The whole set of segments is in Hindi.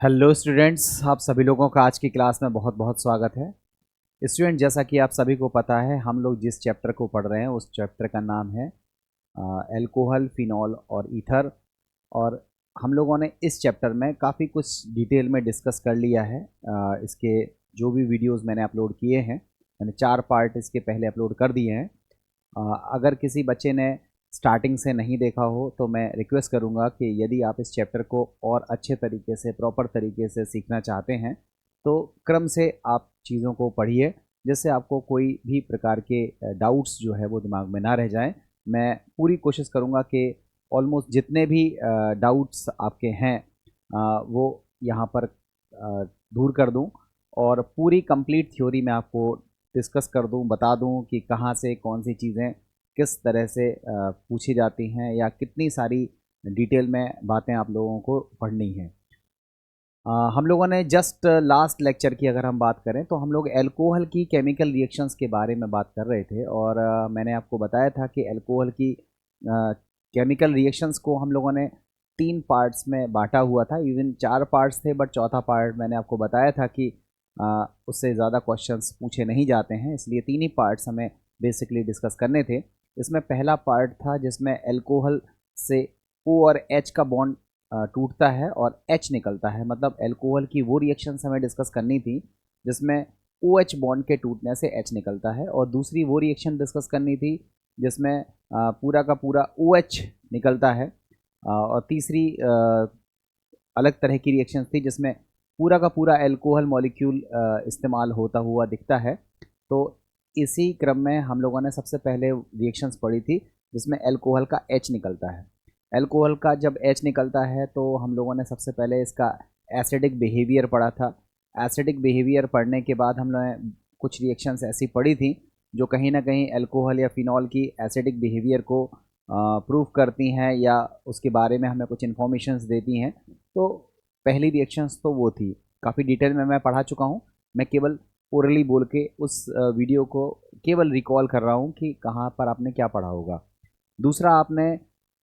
हेलो स्टूडेंट्स, आप सभी लोगों का आज की क्लास में बहुत बहुत स्वागत है। स्टूडेंट, जैसा कि आप सभी को पता है, हम लोग जिस चैप्टर को पढ़ रहे हैं उस चैप्टर का नाम है अल्कोहल, फिनॉल और ईथर। और हम लोगों ने इस चैप्टर में काफ़ी कुछ डिटेल में डिस्कस कर लिया है। इसके जो भी वीडियोस मैंने अपलोड किए हैं, मैंने 4 पार्ट इसके पहले अपलोड कर दिए हैं। अगर किसी बच्चे ने स्टार्टिंग से नहीं देखा हो तो मैं रिक्वेस्ट करूंगा कि यदि आप इस चैप्टर को और अच्छे तरीके से, प्रॉपर तरीके से सीखना चाहते हैं तो क्रम से आप चीज़ों को पढ़िए, जिससे आपको कोई भी प्रकार के डाउट्स जो है वो दिमाग में ना रह जाएं। मैं पूरी कोशिश करूंगा कि ऑलमोस्ट जितने भी डाउट्स आपके हैं वो यहाँ पर दूर कर दूं, और पूरी कंप्लीट थ्योरी मैं आपको डिस्कस कर दूं, बता दूं कि कहाँ से कौन सी चीज़ें किस तरह से पूछी जाती हैं, या कितनी सारी डिटेल में बातें आप लोगों को पढ़नी हैं। हम लोगों ने जस्ट लास्ट लेक्चर की अगर हम बात करें तो हम लोग अल्कोहल की केमिकल रिएक्शंस के बारे में बात कर रहे थे, और मैंने आपको बताया था कि अल्कोहल की केमिकल रिएक्शंस को हम लोगों ने 3 पार्ट्स में बांटा हुआ था। इवन 4 पार्ट्स थे, बट चौथा पार्ट मैंने आपको बताया था कि उससे ज़्यादा क्वेश्चंस पूछे नहीं जाते हैं, इसलिए 3 ही पार्ट्स हमें बेसिकली डिस्कस करने थे। इसमें पहला पार्ट था जिसमें अल्कोहल से O और H का बॉन्ड टूटता है और H निकलता है, मतलब अल्कोहल की वो रिएक्शंस हमें डिस्कस करनी थी जिसमें OH बॉन्ड के टूटने से H निकलता है, और दूसरी वो रिएक्शन डिस्कस करनी थी जिसमें पूरा का पूरा OH निकलता है, और तीसरी अलग तरह की रिएक्शन थी जिसमें पूरा का पूरा अल्कोहल मॉलिक्यूल इस्तेमाल होता हुआ दिखता है। तो इसी क्रम में हम लोगों ने सबसे पहले रिएक्शंस पढ़ी थी जिसमें अल्कोहल का H निकलता है। अल्कोहल का जब H निकलता है तो हम लोगों ने सबसे पहले इसका एसिडिक बिहेवियर पढ़ा था। एसिडिक बिहेवियर पढ़ने के बाद हम लोगों ने कुछ रिएक्शंस ऐसी पढ़ी थी जो कहीं ना कहीं अल्कोहल या फिनॉल की एसिडिक बिहेवियर को प्रूव करती हैं, या उसके बारे में हमें कुछ इन्फॉर्मेशंस देती हैं। तो पहली रिएक्शंस तो वो थी, काफ़ी डिटेल में मैं पढ़ा चुका हूँ। मैं केवल ओरली बोल के उस वीडियो को केवल रिकॉल कर रहा हूँ कि कहाँ पर आपने क्या पढ़ा होगा। दूसरा, आपने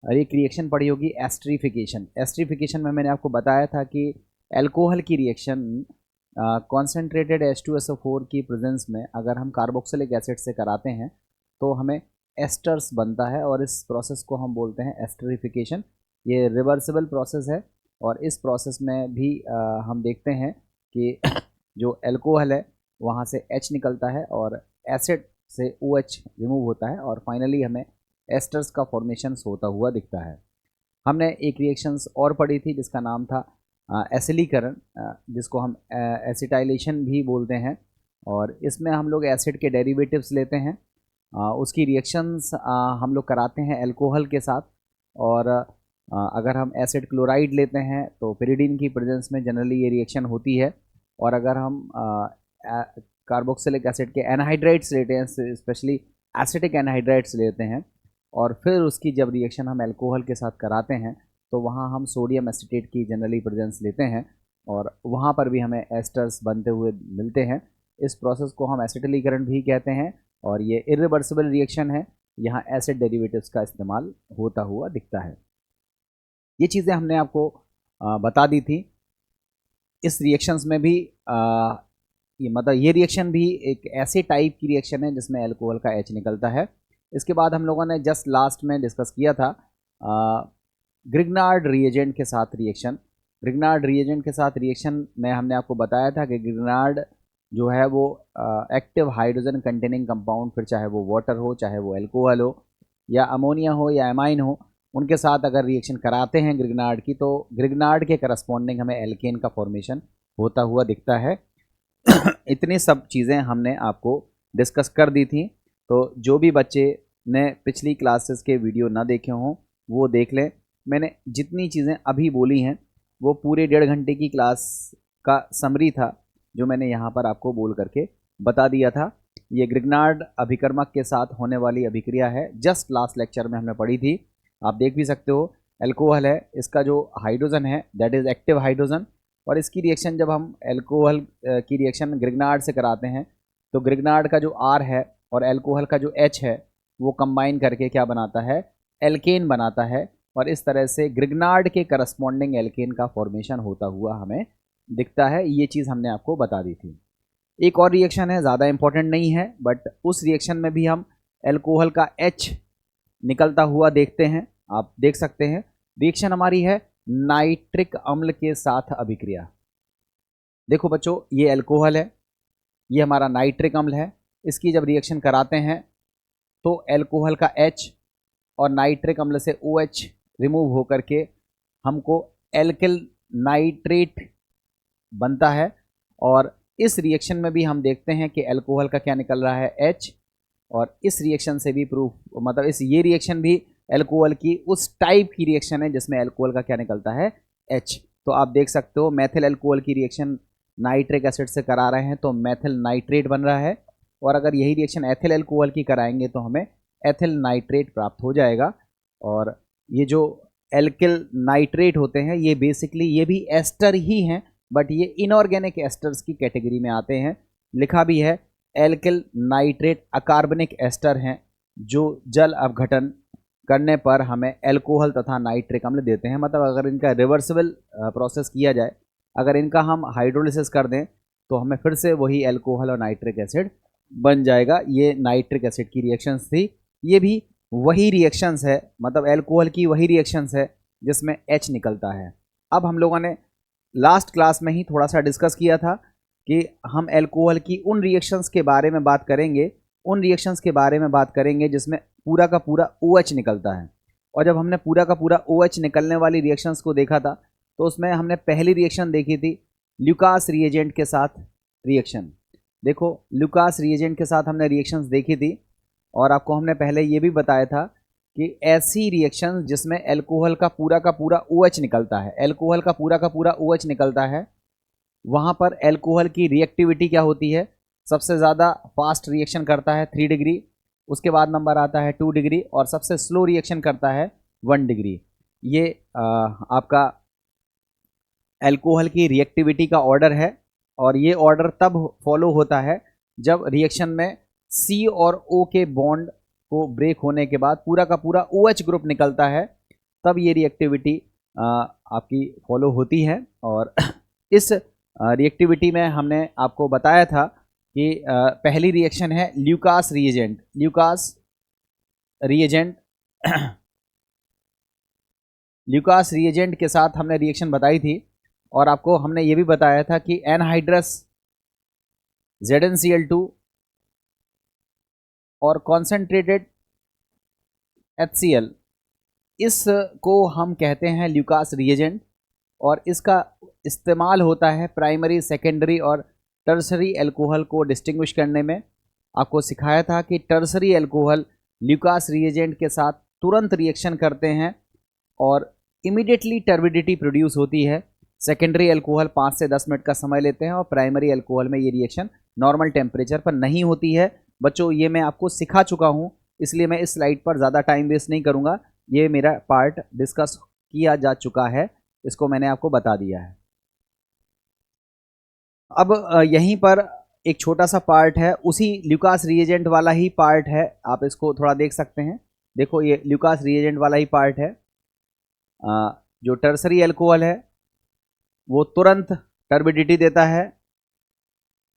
एक रिएक्शन पढ़ी होगी एस्ट्रीफिकेशन। एस्ट्रीफिकेशन में मैंने आपको बताया था कि अल्कोहल की रिएक्शन कॉन्सेंट्रेटेड H2SO4 की प्रेजेंस में अगर हम कार्बोक्सिलिक एसिड से कराते हैं तो हमें एस्टर्स बनता है, और इस प्रोसेस को हम बोलते हैं एस्टरिफिकेशन। ये रिवर्सिबल प्रोसेस है, और इस प्रोसेस में भी हम देखते हैं कि जो अल्कोहल है वहाँ से H निकलता है और एसिड से OH रिमूव होता है, और फाइनली हमें एस्टर्स का फॉर्मेशन होता हुआ दिखता है। हमने एक रिएक्शंस और पढ़ी थी जिसका नाम था एसिलीकरण, जिसको हम एसिटाइलेशन भी बोलते हैं, और इसमें हम लोग एसिड के डेरिवेटिव्स लेते हैं। उसकी रिएक्शंस हम लोग कराते हैं अल्कोहल के साथ, और अगर हम एसिड क्लोराइड लेते हैं तो पिरिडीन की प्रेजेंस में जनरली ये रिएक्शन होती है, और अगर हम कार्बोक्सिलिक एसिड के एनहाइड्राइड्स लेते हैं, स्पेशली एसिटिक एनहाइड्राइड्स लेते हैं, और फिर उसकी जब रिएक्शन हम अल्कोहल के साथ कराते हैं तो वहाँ हम सोडियम एसिटेट की जनरली प्रेजेंस लेते हैं, और वहाँ पर भी हमें एस्टर्स बनते हुए मिलते हैं। इस प्रोसेस को हम एसिटिलीकरण भी कहते हैं, और ये इरिवर्सिबल रिएक्शन है। यहाँ एसिड डेरिवेटिव्स का इस्तेमाल होता हुआ दिखता है। ये चीज़ें हमने आपको बता दी थी। इस रिएक्शंस में भी ये मतलब ये रिएक्शन भी एक ऐसे टाइप की रिएक्शन है जिसमें अल्कोहल का H निकलता है। इसके बाद हम लोगों ने जस्ट लास्ट में डिस्कस किया था ग्रिग्नार्ड रिएजेंट के साथ रिएक्शन। ग्रिग्नार्ड रिएजेंट के साथ रिएक्शन में हमने आपको बताया था कि ग्रिग्नार्ड जो है वो एक्टिव हाइड्रोजन कंटेनिंग कंपाउंड, फिर चाहे वो वाटर हो, चाहे वो अल्कोहल हो, या अमोनिया हो, या एमाइन हो, उनके साथ अगर रिएक्शन कराते हैं ग्रिग्नार्ड की तो ग्रिग्नार्ड के करस्पॉन्डिंग हमें एल्केन का फॉर्मेशन होता हुआ दिखता है। इतनी सब चीज़ें हमने आपको डिस्कस कर दी थी। तो जो भी बच्चे ने पिछली क्लासेस के वीडियो ना देखे हों वो देख लें। मैंने जितनी चीज़ें अभी बोली हैं वो पूरे 1.5 घंटे की क्लास का समरी था जो मैंने यहाँ पर आपको बोल करके बता दिया था। ये ग्रिग्नार्ड अभिकर्मक के साथ होने वाली अभिक्रिया है, जस्ट लास्ट लेक्चर में हमने पढ़ी थी, आप देख भी सकते हो। अल्कोहल है, इसका जो हाइड्रोजन है दैट इज़ एक्टिव हाइड्रोजन, और इसकी रिएक्शन जब हम अल्कोहल की रिएक्शन ग्रिग्नार्ड से कराते हैं तो ग्रिग्नार्ड का जो R है और अल्कोहल का जो H है वो कंबाइन करके क्या बनाता है, एल्केन बनाता है, और इस तरह से ग्रिग्नार्ड के करस्पॉन्डिंग एल्केन का फॉर्मेशन होता हुआ हमें दिखता है, ये चीज़ हमने आपको बता दी थी। एक और रिएक्शन है, ज़्यादा इंपॉर्टेंट नहीं है, बट उस रिएक्शन में भी हम एल्कोहल का H निकलता हुआ देखते हैं। आप देख सकते हैं रिएक्शन हमारी है नाइट्रिक अम्ल के साथ अभिक्रिया। देखो बच्चों, ये एल्कोहल है, ये हमारा नाइट्रिक अम्ल है। इसकी जब रिएक्शन कराते हैं तो एल्कोहल का H और नाइट्रिक अम्ल से OH रिमूव होकर के हमको एल्किल नाइट्रेट बनता है। और इस रिएक्शन में भी हम देखते हैं कि एल्कोहल का क्या निकल रहा है, H। और इस रिएक्शन से भी प्रूफ, मतलब ये रिएक्शन भी एल्कोहल की उस टाइप की रिएक्शन है जिसमें एल्कोहल का क्या निकलता है, H। तो आप देख सकते हो मेथिल एल्कोहल की रिएक्शन नाइट्रिक एसिड से करा रहे हैं तो मेथिल नाइट्रेट बन रहा है, और अगर यही रिएक्शन एथिल एल्कोहल की कराएंगे तो हमें एथिल नाइट्रेट प्राप्त हो जाएगा। और ये जो एल्किल नाइट्रेट होते हैं ये बेसिकली ये भी एस्टर ही हैं, बट ये इनऑर्गेनिक एस्टर्स की कैटेगरी में आते हैं। लिखा भी है एल्किल नाइट्रेट अकार्बनिक एस्टर हैं जो जल अपघटन करने पर हमें एल्कोहल तथा नाइट्रिक अम्ल देते हैं। मतलब अगर इनका रिवर्सिबल प्रोसेस किया जाए, अगर इनका हम हाइड्रोलिसिस कर दें तो हमें फिर से वही एल्कोहल और नाइट्रिक एसिड बन जाएगा। ये नाइट्रिक एसिड की रिएक्शंस थी, ये भी वही रिएक्शंस है, मतलब एल्कोहल की वही रिएक्शंस है जिसमें H निकलता है। अब हम लोगों ने लास्ट क्लास में ही थोड़ा सा डिस्कस किया था कि हम एल्कोहल की उन रिएक्शंस के बारे में बात करेंगे, उन रिएक्शंस के बारे में बात करेंगे जिसमें पूरा का पूरा OH निकलता है। और जब हमने पूरा का पूरा OH निकलने वाली रिएक्शंस को देखा था तो उसमें हमने पहली रिएक्शन देखी थी ल्यूकास रिएजेंट के साथ रिएक्शन। देखो ल्यूकास रिएजेंट के साथ हमने रिएक्शंस देखी थी, और आपको हमने पहले ये भी बताया था कि ऐसी रिएक्शंस जिसमें एल्कोहल का पूरा OH निकलता है, एल्कोहल का पूरा OH निकलता है, वहाँ पर एल्कोहल की रिएक्टिविटी क्या होती है, सबसे ज़्यादा फास्ट रिएक्शन करता है 3 डिग्री, उसके बाद नंबर आता है 2 डिग्री, और सबसे स्लो रिएक्शन करता है 1 डिग्री। ये आपका एल्कोहल की रिएक्टिविटी का ऑर्डर है, और ये ऑर्डर तब फॉलो होता है जब रिएक्शन में C और O के बॉन्ड को ब्रेक होने के बाद पूरा का पूरा OH ग्रुप निकलता है, तब ये रिएक्टिविटी आपकी फॉलो होती है। और इस रिएक्टिविटी में हमने आपको बताया था कि पहली रिएक्शन है ल्यूकास रिएजेंट। ल्यूकास रिएजेंट के साथ हमने रिएक्शन बताई थी, और आपको हमने ये भी बताया था कि एनहाइड्रस ZnCl2 और कॉन्सेंट्रेटेड HCl, इसको हम कहते हैं ल्यूकास रिएजेंट, और इसका इस्तेमाल होता है प्राइमरी, सेकेंडरी और टर्सरी एल्कोहल को डिस्टिंग्विश करने में। आपको सिखाया था कि टर्सरी एल्कोहल ल्यूकास रिएजेंट के साथ तुरंत रिएक्शन करते हैं और इमीडिएटली टर्बिडिटी प्रोड्यूस होती है। सेकेंडरी एल्कोहल 5 से 10 मिनट का समय लेते हैं, और प्राइमरी एल्कोहल में ये रिएक्शन नॉर्मल टेम्परेचर पर नहीं होती है। बच्चों ये मैं आपको सिखा चुका हूँ, इसलिए मैं इस स्लाइड पर ज़्यादा टाइम वेस्ट नहीं करूँगा, ये मेरा पार्ट डिस्कस किया जा चुका है, इसको मैंने आपको बता दिया है। अब यहीं पर एक छोटा सा पार्ट है, उसी ल्यूकास रिएजेंट वाला ही पार्ट है, आप इसको थोड़ा देख सकते हैं। देखो ये ल्यूकास रिएजेंट वाला ही पार्ट है। जो टर्सरी एल्कोहल है वो तुरंत टर्बिडिटी देता है,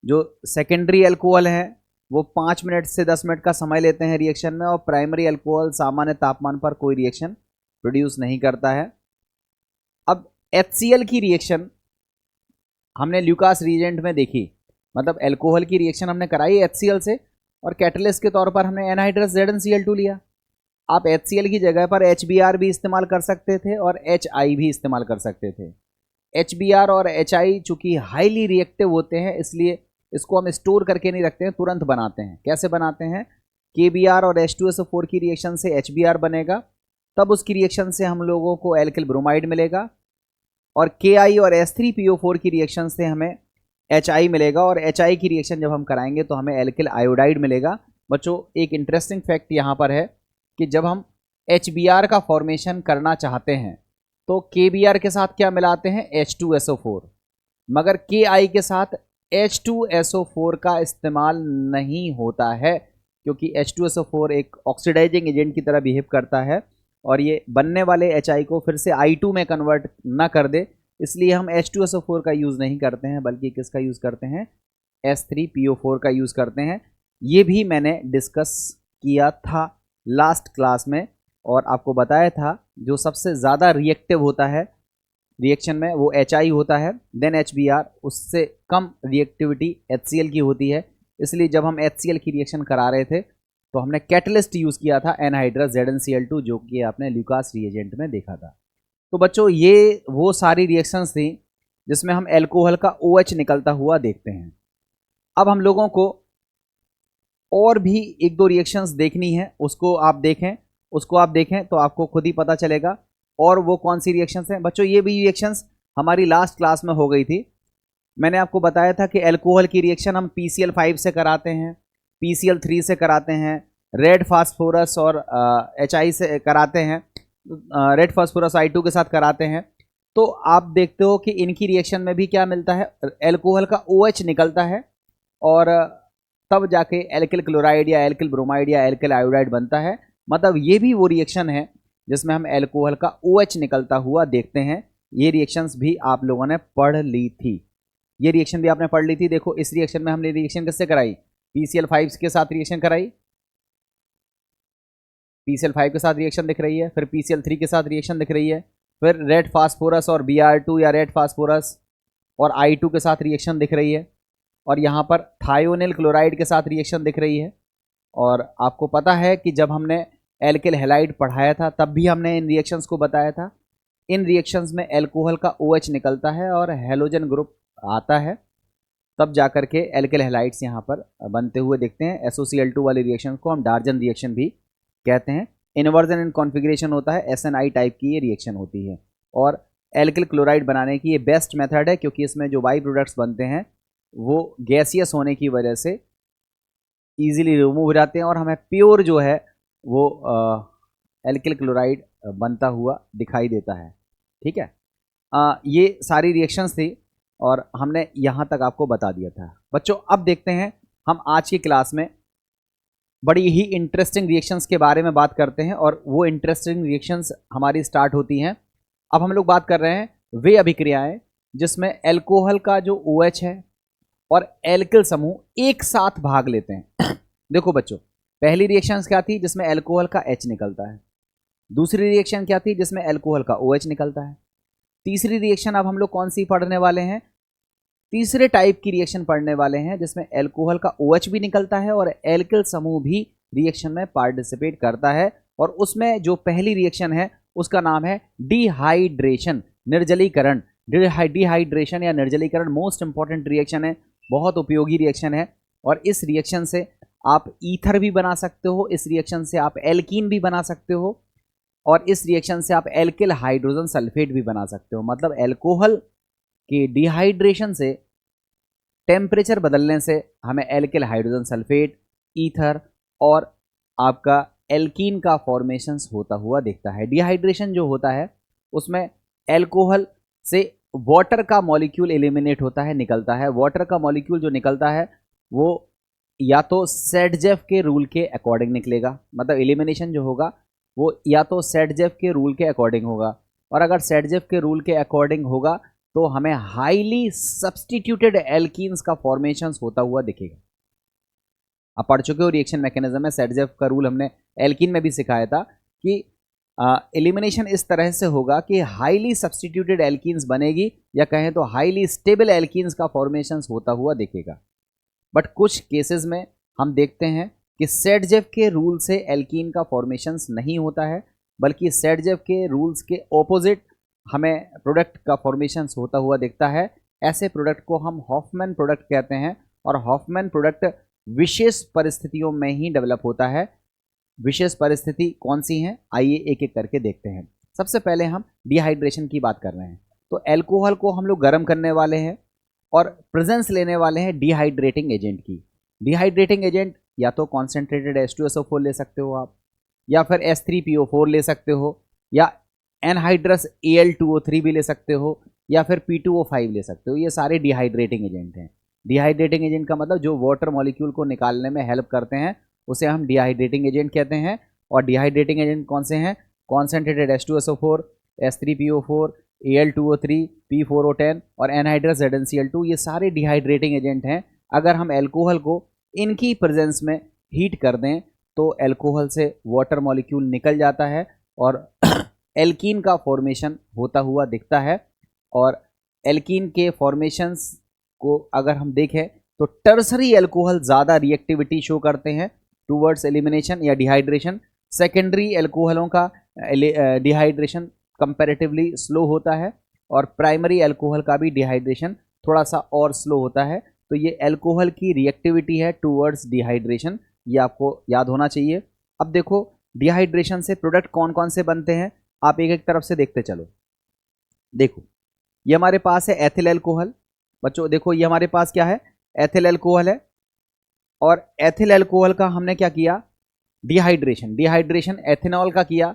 जो सेकेंडरी एल्कोहल है वो 5 मिनट से 10 मिनट का समय लेते हैं रिएक्शन में, और प्राइमरी एल्कोहल सामान्य तापमान पर कोई रिएक्शन प्रोड्यूस नहीं करता है। अब HCl की रिएक्शन हमने ल्यूकास रिएजेंट में देखी, मतलब एल्कोहल की रिएक्शन हमने कराई HCl से, और कैटलिस्ट के तौर पर हमने एनहाइड्रस ZnCl2 लिया। आप HCl की जगह पर HBr भी इस्तेमाल कर सकते थे और HI भी इस्तेमाल कर सकते थे। HBr और HI चूँकि हाईली रिएक्टिव होते हैं, इसलिए इसको हम स्टोर करके नहीं रखते हैं, तुरंत बनाते हैं। कैसे बनाते हैं, KBr और H2SO4 की रिएक्शन से HBr बनेगा, तब उसकी रिएक्शन से हम लोगों को एल्किल ब्रोमाइड मिलेगा, और KI और H3PO4 की रिएक्शन से हमें HI मिलेगा, और HI की रिएक्शन जब हम कराएंगे तो हमें एल्किल आयोडाइड मिलेगा। बच्चों एक इंटरेस्टिंग फैक्ट यहाँ पर है कि जब हम HBr का फॉर्मेशन करना चाहते हैं तो KBr के साथ क्या मिलाते हैं, H2SO4, मगर KI के साथ H2SO4 का इस्तेमाल नहीं होता है, क्योंकि H2SO4 एक ऑक्सीडाइजिंग एजेंट की तरह बिहेव करता है, और ये बनने वाले HI को फिर से I2 में कन्वर्ट ना कर दे, इसलिए हम H2SO4 का यूज़ नहीं करते हैं, बल्कि किसका यूज़ करते हैं, S3PO4 का यूज़ करते हैं। ये भी मैंने डिस्कस किया था लास्ट क्लास में और आपको बताया था जो सबसे ज़्यादा रिएक्टिव होता है रिएक्शन में वो HI होता है, देन HBr, उससे कम रिएक्टिविटी HCl की होती है। इसलिए जब हम HCl की रिएक्शन करा रहे थे तो हमने कैटलिस्ट यूज़ किया था एनहाइड्रस ZnCl2, जो कि आपने ल्यूकास रिएजेंट में देखा था। तो बच्चों ये वो सारी रिएक्शंस थी जिसमें हम एल्कोहल का OH निकलता हुआ देखते हैं। अब हम लोगों को और भी एक दो रिएक्शंस देखनी है, उसको आप देखें तो आपको खुद ही पता चलेगा। और वो कौन सी रिएक्शंस हैं बच्चों, ये भी रिएक्शंस हमारी लास्ट क्लास में हो गई थी। मैंने आपको बताया था कि एल्कोहल की रिएक्शन हम PCl5 से कराते हैं, PCl3 से कराते हैं, रेड फास्फोरस और HI से कराते हैं, रेड फास्फोरस I2 के साथ कराते हैं। तो आप देखते हो कि इनकी रिएक्शन में भी क्या मिलता है, एल्कोहल का OH निकलता है और तब जाके एल्किल क्लोराइड या एल्किल ब्रोमाइड या एल्किल आयोडाइड बनता है। मतलब ये भी वो रिएक्शन है जिसमें हम एल्कोहल का OH निकलता हुआ देखते हैं। ये रिएक्शंस भी आप लोगों ने पढ़ ली थी, ये रिएक्शन भी आपने पढ़ ली थी। देखो इस रिएक्शन में हमने रिएक्शन किससे कराई, PCl5 के साथ रिएक्शन कराई, PCl5 के साथ रिएक्शन दिख रही है, फिर PCl3 के साथ रिएक्शन दिख रही है, फिर रेड फास्फोरस और Br2 या रेड फास्फोरस और I2 के साथ रिएक्शन दिख रही है, और यहाँ पर थायोनिल क्लोराइड के साथ रिएक्शन दिख रही है। और आपको पता है कि जब हमने एल्किल हैलाइड पढ़ाया था तब भी हमने इन रिएक्शंस को बताया था। इन रिएक्शंस में एल्कोहल का OH निकलता है और हैलोजन ग्रुप आता है, तब जाकर के एल्किल हैलाइड्स यहाँ पर बनते हुए दिखते हैं। SOCl2 वाली रिएक्शन को हम डार्जन रिएक्शन भी कहते हैं। इन्वर्जन इन कॉन्फिगरेशन होता है, SNI टाइप की ये रिएक्शन होती है। और एल्किल क्लोराइड बनाने की ये बेस्ट मेथड है, क्योंकि इसमें जो बाई प्रोडक्ट्स बनते हैं वो गैसियस होने की वजह से ईजिली रिमूव हो जाते हैं और हमें प्योर जो है वो एल्किल क्लोराइड बनता हुआ दिखाई देता है। ठीक है, ये सारी रिएक्शंस थी और हमने यहाँ तक आपको बता दिया था। बच्चों अब देखते हैं हम आज की क्लास में बड़ी ही इंटरेस्टिंग रिएक्शंस के बारे में बात करते हैं, और वो इंटरेस्टिंग रिएक्शंस हमारी स्टार्ट होती हैं। अब हम लोग बात कर रहे हैं वे अभिक्रियाएं जिसमें एल्कोहल का जो OH है और एल्किल समूह एक साथ भाग लेते हैं। देखो बच्चों, पहली रिएक्शन क्या थी जिसमें एल्कोहल का H निकलता है, दूसरी रिएक्शन क्या थी जिसमें एल्कोहल का OH निकलता है, तीसरी रिएक्शन अब हम लोग कौन सी पढ़ने वाले हैं, तीसरे टाइप की रिएक्शन पढ़ने वाले हैं जिसमें एल्कोहल का OH भी निकलता है और एल्किल समूह भी रिएक्शन में पार्टिसिपेट करता है। और उसमें जो पहली रिएक्शन है उसका नाम है डिहाइड्रेशन, निर्जलीकरण। डिहाइड्रेशन या निर्जलीकरण मोस्ट इंपॉर्टेंट रिएक्शन है, बहुत उपयोगी रिएक्शन है। और इस रिएक्शन से आप ईथर भी बना सकते हो, इस रिएक्शन से आप एल्कीन भी बना सकते हो, और इस रिएक्शन से आप एल्किल हाइड्रोजन सल्फेट भी बना सकते हो। मतलब एल्कोहल के डिहाइड्रेशन से, टेम्परेचर बदलने से हमें एल्किल हाइड्रोजन सल्फेट, ईथर और आपका एल्कीन का फॉर्मेशंस होता हुआ दिखता है। डिहाइड्रेशन जो होता है उसमें एल्कोहल से वाटर का मॉलिक्यूल एलिमिनेट होता है, निकलता है। वाटर का मॉलिक्यूल जो निकलता है वो या तो सेडजेफ के रूल के अकॉर्डिंग निकलेगा, मतलब एलिमिनेशन जो होगा वो या तो सेडजेफ के रूल के अकॉर्डिंग होगा, और अगर सेडजेफ के रूल के अकॉर्डिंग होगा तो हमें हाईली सब्सटीट्यूटेड एल्कीन्स का फॉर्मेशंस होता हुआ दिखेगा। आप पढ़ चुके हो रिएक्शन मैकेनिज्म में, सेडजेफ का रूल हमने एल्कीन में भी सिखाया था कि एलिमिनेशन इस तरह से होगा कि हाईली सब्सटीट्यूटेड एल्कीन्स बनेगी, या कहें तो हाईली स्टेबल एल्कीन्स का फॉर्मेशंस होता हुआ दिखेगा। बट कुछ केसेस में हम देखते हैं कि सेडजेफ के रूल से एल्कीन का फॉर्मेशंस नहीं होता है, बल्कि सेडजेफ के रूल्स के ऑपोजिट हमें प्रोडक्ट का फॉर्मेशंस होता हुआ दिखता है। ऐसे प्रोडक्ट को हम हॉफमैन प्रोडक्ट कहते हैं, और हॉफमैन प्रोडक्ट विशेष परिस्थितियों में ही डेवलप होता है। विशेष परिस्थिति कौन सी हैं, आइए एक एक करके देखते हैं। सबसे पहले हम डिहाइड्रेशन की बात कर रहे हैं, तो एल्कोहल को हम लोग गर्म करने वाले हैं और प्रेजेंस लेने वाले हैं डिहाइड्रेटिंग एजेंट की। डिहाइड्रेटिंग एजेंट या तो कॉन्सेंट्रेटेड H2SO4 ले सकते हो आप, या फिर S3PO4 ले सकते हो, या एनहाइड्रस Al2O3 भी ले सकते हो, या फिर P2O5 ले सकते हो। ये सारे डिहाइड्रेटिंग एजेंट हैं। डिहाइड्रेटिंग एजेंट का मतलब जो वाटर मॉलिक्यूल को निकालने में हेल्प करते हैं उसे हम डिहाइड्रेटिंग एजेंट कहते हैं। और डिहाइड्रेटिंग एजेंट कौन से हैं, concentrated H2SO4, H3PO4, Al2O3, P4O10 और एनहाइड्रस ZnCl2, ये सारे डिहाइड्रेटिंग एजेंट हैं। अगर हम एल्कोहल को इनकी प्रेजेंस में हीट कर दें तो एल्कोहल से वाटर मॉलिक्यूल निकल जाता है और एल्कीन का फॉर्मेशन होता हुआ दिखता है। और एल्कीन के फॉर्मेशंस को अगर हम देखें तो टर्सरी एल्कोहल ज़्यादा रिएक्टिविटी शो करते हैं टूवर्ड्स एलिमिनेशन या डिहाइड्रेशन। सेकेंडरी एल्कोहलों का डिहाइड्रेशन कंपैरेटिवली स्लो होता है और प्राइमरी एल्कोहल का भी डिहाइड्रेशन थोड़ा सा और स्लो होता है। तो ये एल्कोहल की रिएक्टिविटी है टूवर्ड्स डिहाइड्रेशन, ये आपको याद होना चाहिए। अब देखो डिहाइड्रेशन से प्रोडक्ट कौन कौन से बनते हैं, आप एक एक तरफ से देखते चलो। देखो ये हमारे पास है एथिल एल्कोहल। बच्चों देखो ये हमारे पास क्या है, एथिल एल्कोहल है। और एथिल एल्कोहल का हमने क्या किया, डिहाइड्रेशन एथेनॉल का किया।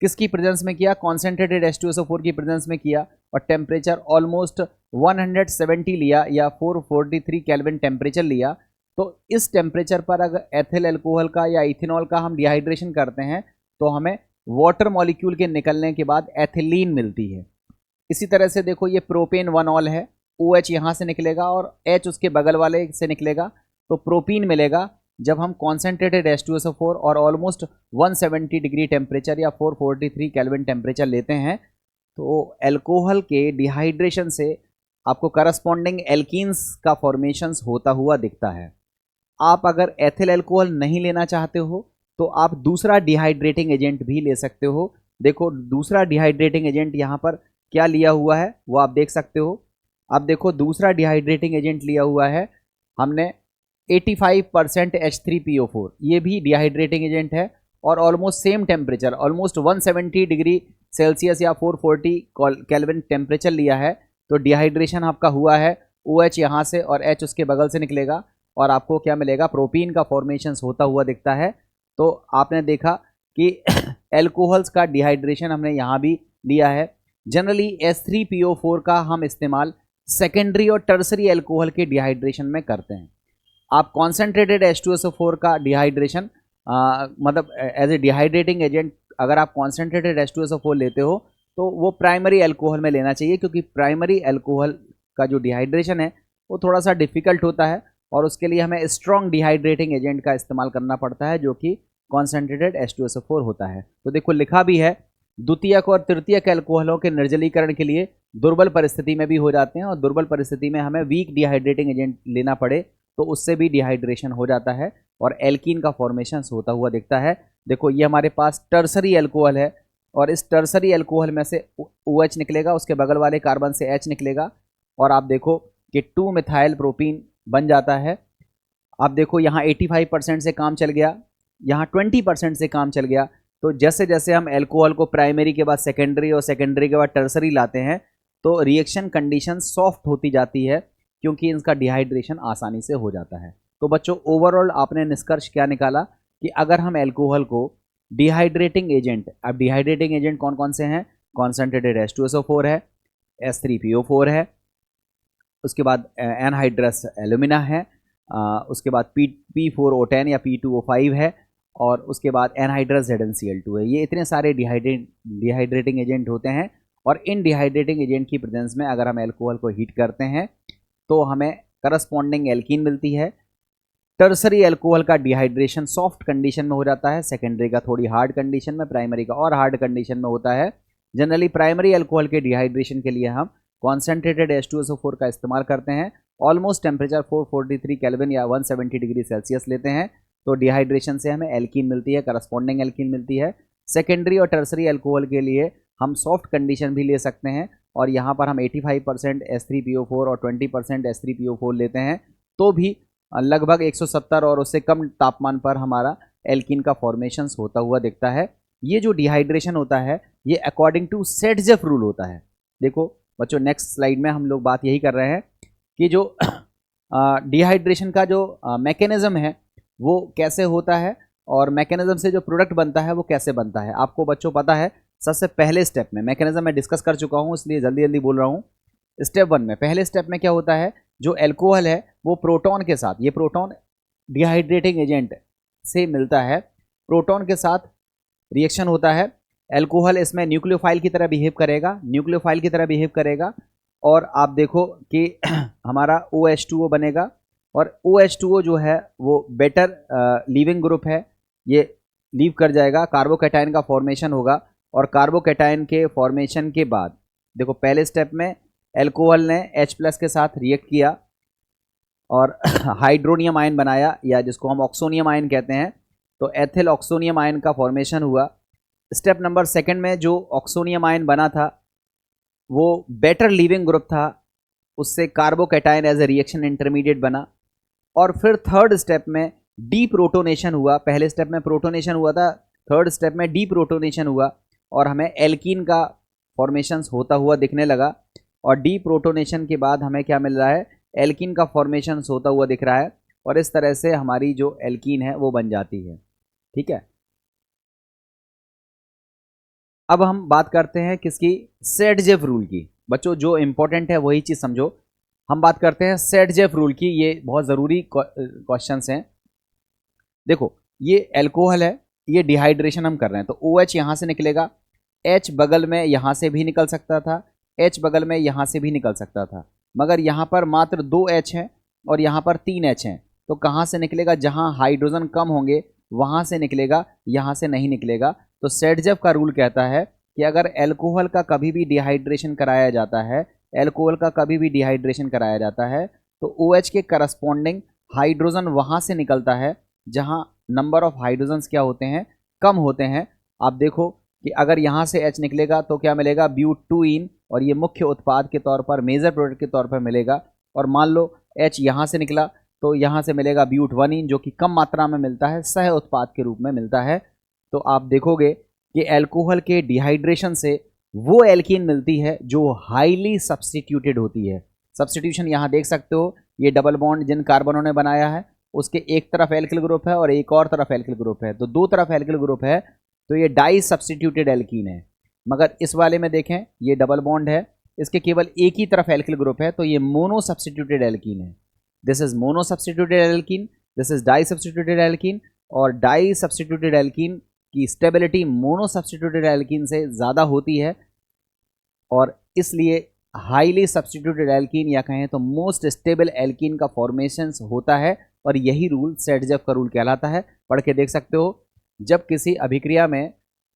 किसकी प्रेजेंस में किया, कॉन्सेंट्रेटेड H2SO4 की प्रेजेंस में किया और टेम्परेचर ऑलमोस्ट 170 लिया या 443 केल्विन टेम्परेचर लिया। तो इस टेम्परेचर पर अगर एथिल एल्कोहल का या इथेनॉल का हम डिहाइड्रेशन करते हैं तो हमें वाटर मॉलिक्यूल के निकलने के बाद एथिलीन मिलती है। इसी तरह से देखो ये प्रोपेन 1ऑल है, OH यहाँ से निकलेगा और H उसके बगल वाले से निकलेगा तो प्रोपीन मिलेगा। जब हम कॉन्सेंट्रेटेड H2SO4 और ऑलमोस्ट 170 डिग्री टेम्परेचर या 443 केल्विन टेम्परेचर लेते हैं तो एल्कोहल के डिहाइड्रेशन से आपको करस्पॉन्डिंग एल्कीन्स का फॉर्मेशंस होता हुआ दिखता है। आप अगर एथिल एल्कोहल नहीं लेना चाहते हो तो आप दूसरा डिहाइड्रेटिंग एजेंट भी ले सकते हो। देखो दूसरा डिहाइड्रेटिंग एजेंट यहाँ पर क्या लिया हुआ है वो आप देख सकते हो। अब देखो दूसरा डिहाइड्रेटिंग एजेंट लिया हुआ है हमने 85% H3PO4, ये भी डिहाइड्रेटिंग एजेंट है और almost same temperature almost 170 degree Celsius या 440 केल्विन टेम्परेचर लिया है। तो डिहाइड्रेशन आपका हुआ है, OH यहाँ से और H उसके बगल से निकलेगा और आपको क्या मिलेगा, प्रोपीन का फॉर्मेशंस होता हुआ दिखता है। तो आपने देखा कि एल्कोहल्स का डिहाइड्रेशन हमने यहाँ भी लिया है। जनरली H3PO4 का हम इस्तेमाल सेकेंडरी और टर्सरी एल्कोहल के डिहाइड्रेशन में करते हैं। आप कॉन्सेंट्रेटेड H2SO4 का डिहाइड्रेशन मतलब एज ए डिहाइड्रेटिंग एजेंट अगर आप कॉन्सेंट्रेटेड H2SO4 लेते हो तो वो प्राइमरी एल्कोहल में लेना चाहिए, क्योंकि प्राइमरी एल्कोहल का जो डिहाइड्रेशन है वो थोड़ा सा डिफ़िकल्ट होता है और उसके लिए हमें स्ट्रॉन्ग डिहाइड्रेटिंग एजेंट का इस्तेमाल करना पड़ता है जो कि कॉन्सेंट्रेटेड H2SO4 होता है। तो देखो लिखा भी है द्वितीयक और तृतीयक एल्कोहलों के निर्जलीकरण के लिए दुर्बल परिस्थिति में भी हो जाते हैं और दुर्बल परिस्थिति में हमें वीक डिहाइड्रेटिंग एजेंट लेना पड़े तो उससे भी डिहाइड्रेशन हो जाता है और एल्कीन का फॉर्मेशन होता हुआ दिखता है। देखो ये हमारे पास टर्सरी एल्कोहल है और इस टर्सरी एल्कोहल में से OH निकलेगा, उसके बगल वाले कार्बन से H निकलेगा और आप देखो कि 2 मिथाइल प्रोपीन बन जाता है। आप देखो यहाँ 85% से काम चल गया, यहाँ 20% से काम चल गया। तो जैसे जैसे हम एल्कोहल को प्राइमरी के बाद सेकेंडरी और सेकेंडरी के बाद टर्सरी लाते हैं तो रिएक्शन कंडीशन सॉफ्ट होती जाती है क्योंकि इनका डिहाइड्रेशन आसानी से हो जाता है। तो बच्चों ओवरऑल आपने निष्कर्ष क्या निकाला कि अगर हम एल्कोहल को डिहाइड्रेटिंग एजेंट, अब डिहाइड्रेटिंग एजेंट कौन कौन से हैं, कॉन्सेंट्रेटेड H2SO4 है, H3PO4 है, उसके बाद एनहाइड्रस एल्यूमिना है, उसके बाद P4O10 या P2O5 है और उसके बाद एनहाइड्रस ZnCl2 है। ये इतने सारे डिहाइड्रेटिंग एजेंट होते हैं और इन डिहाइड्रेटिंग एजेंट की प्रेजेंस में अगर हम एल्कोहल को हीट करते हैं तो हमें करस्पॉन्डिंग एल्कीन मिलती है। टर्सरी एल्कोहल का डिहाइड्रेशन सॉफ्ट कंडीशन में हो जाता है, सेकेंडरी का थोड़ी हार्ड कंडीशन में, प्राइमरी का और हार्ड कंडीशन में होता है। जनरली प्राइमरी एल्कोहल के डिहाइड्रेशन के लिए हम कॉन्सेंट्रेटेड H2SO4 का इस्तेमाल करते हैं। ऑलमोस्ट टेम्परेचर 443 केल्विन या 170 डिग्री सेल्सियस लेते हैं तो डिहाइड्रेशन से हमें एल्कीन मिलती है, करस्पॉन्डिंग एल्कीन मिलती है। सेकेंडरी और टर्सरी एल्कोहल के लिए हम सॉफ्ट कंडीशन भी ले सकते हैं और यहाँ पर हम 85% H3PO4 और 20% H3PO4 लेते हैं तो भी लगभग 170 और उससे कम तापमान पर हमारा एल्कीन का फॉर्मेशंस होता हुआ दिखता है। ये जो डिहाइड्रेशन होता है ये अकॉर्डिंग टू सेट्जेफ रूल होता है। देखो बच्चों नेक्स्ट स्लाइड में हम लोग बात यही कर रहे हैं कि जो डिहाइड्रेशन का जो मैकेनिज्म है वो कैसे होता है और मैकेनिज्म से जो प्रोडक्ट बनता है वो कैसे बनता है। आपको बच्चों पता है सबसे पहले स्टेप में मैकेनिज्म मैं डिस्कस कर चुका हूँ इसलिए जल्दी जल्दी बोल रहा हूँ। स्टेप 1 में पहले स्टेप में क्या होता है, जो एल्कोहल है वो प्रोटॉन के साथ, ये प्रोटॉन डिहाइड्रेटिंग एजेंट से मिलता है, प्रोटॉन के साथ रिएक्शन होता है एल्कोहल इसमें न्यूक्लियोफाइल की तरह बिहेव करेगा, न्यूक्लियोफाइल की तरह बिहेव करेगा, और आप देखो कि हमारा OH2O बनेगा, और OH2O जो है वो बेटर लीविंग ग्रुप है, ये लीव कर जाएगा, कार्बोकैटायन का फॉर्मेशन होगा, और कार्बोकैटायन के फॉर्मेशन के बाद देखो पहले स्टेप में एल्कोहल ने H+ के साथ रिएक्ट किया और हाइड्रोनियम आयन बनाया, या जिसको हम ऑक्सोनियम आयन कहते हैं, तो एथिल ऑक्सोनियम आयन का फॉर्मेशन हुआ। स्टेप नंबर सेकंड में जो ऑक्सोनियम आयन बना था वो बेटर लीविंग ग्रुप था, उससे carbocation as a reaction intermediate बना। और फिर थर्ड स्टेप में डी प्रोटोनेशन हुआ, पहले स्टेप में प्रोटोनेशन हुआ था, थर्ड स्टेप में डी प्रोटोनेशन हुआ और हमें एल्कीन का फॉर्मेशन होता हुआ दिखने लगा। और डी प्रोटोनेशन के बाद हमें क्या मिल रहा है, एल्कीन का फॉर्मेशन होता हुआ दिख रहा है, और इस तरह से हमारी जो एल्कीन है वो बन जाती है। ठीक है, अब हम बात करते हैं किसकी, सेडजेफ रूल की। बच्चों जो इंपॉर्टेंट है वही चीज़ समझो। हम बात करते हैं सेडजेफ रूल की, ये बहुत ज़रूरी क्वेश्चंस हैं। देखो ये एल्कोहल है, ये डिहाइड्रेशन हम कर रहे हैं, तो OH यहाँ से निकलेगा, H बगल में यहाँ से भी निकल सकता था, H बगल में यहाँ से भी निकल सकता था, मगर यहाँ पर मात्र 2 H हैं और यहाँ पर 3 H हैं, तो कहाँ से निकलेगा, जहाँ हाइड्रोजन कम होंगे वहाँ से निकलेगा, यहाँ से नहीं निकलेगा। तो सेडजेफ का रूल कहता है कि अगर एल्कोहल का कभी भी डिहाइड्रेशन कराया जाता है, एल्कोहल का कभी भी डिहाइड्रेशन कराया जाता है, तो OH के करस्पॉन्डिंग हाइड्रोजन वहाँ से निकलता है जहाँ नंबर ऑफ हाइड्रोजन्स क्या होते हैं, कम होते हैं। आप देखो कि अगर यहाँ से H निकलेगा तो क्या मिलेगा, ब्यूट-2-ईन, और ये मुख्य उत्पाद के तौर पर, मेजर प्रोडक्ट के तौर पर मिलेगा। और मान लो H यहाँ से निकला तो यहाँ से मिलेगा ब्यूट-1-ईन, जो कि कम मात्रा में मिलता है, सह उत्पाद के रूप में मिलता है। तो आप देखोगे कि एल्कोहल के डिहाइड्रेशन से वो एल्कीन मिलती है जो हाईली सब्स्टिट्यूटेड होती है। सब्स्टिट्यूशन यहाँ देख सकते हो, ये डबल बॉन्ड जिन कार्बनों ने बनाया है उसके एक तरफ एल्किल ग्रुप है और एक और तरफ एल्किल ग्रुप है, तो दो तरफ एल्किल ग्रुप है, तो ये डाई सब्स्टिट्यूटेड एल्कीन है। मगर इस वाले में देखें, ये डबल बॉन्ड है, इसके केवल एक ही तरफ एल्किल ग्रुप है, तो ये मोनो सब्स्टिट्यूटेड एल्कीन है। This is mono substituted alkene, this is di substituted alkene, और डाई सब्स्टिट्यूटेड एल्कीन की स्टेबिलिटी मोनो सब्स्टिट्यूटेड एल्कीन से ज़्यादा होती है, और इसलिए हाईली सब्स्टिट्यूटेड एल्कीन या कहें तो मोस्ट स्टेबल एल्कीन का फॉर्मेशन होता है, और यही रूल सेडजेफ का रूल कहलाता है। पढ़ के देख सकते हो, जब किसी अभिक्रिया में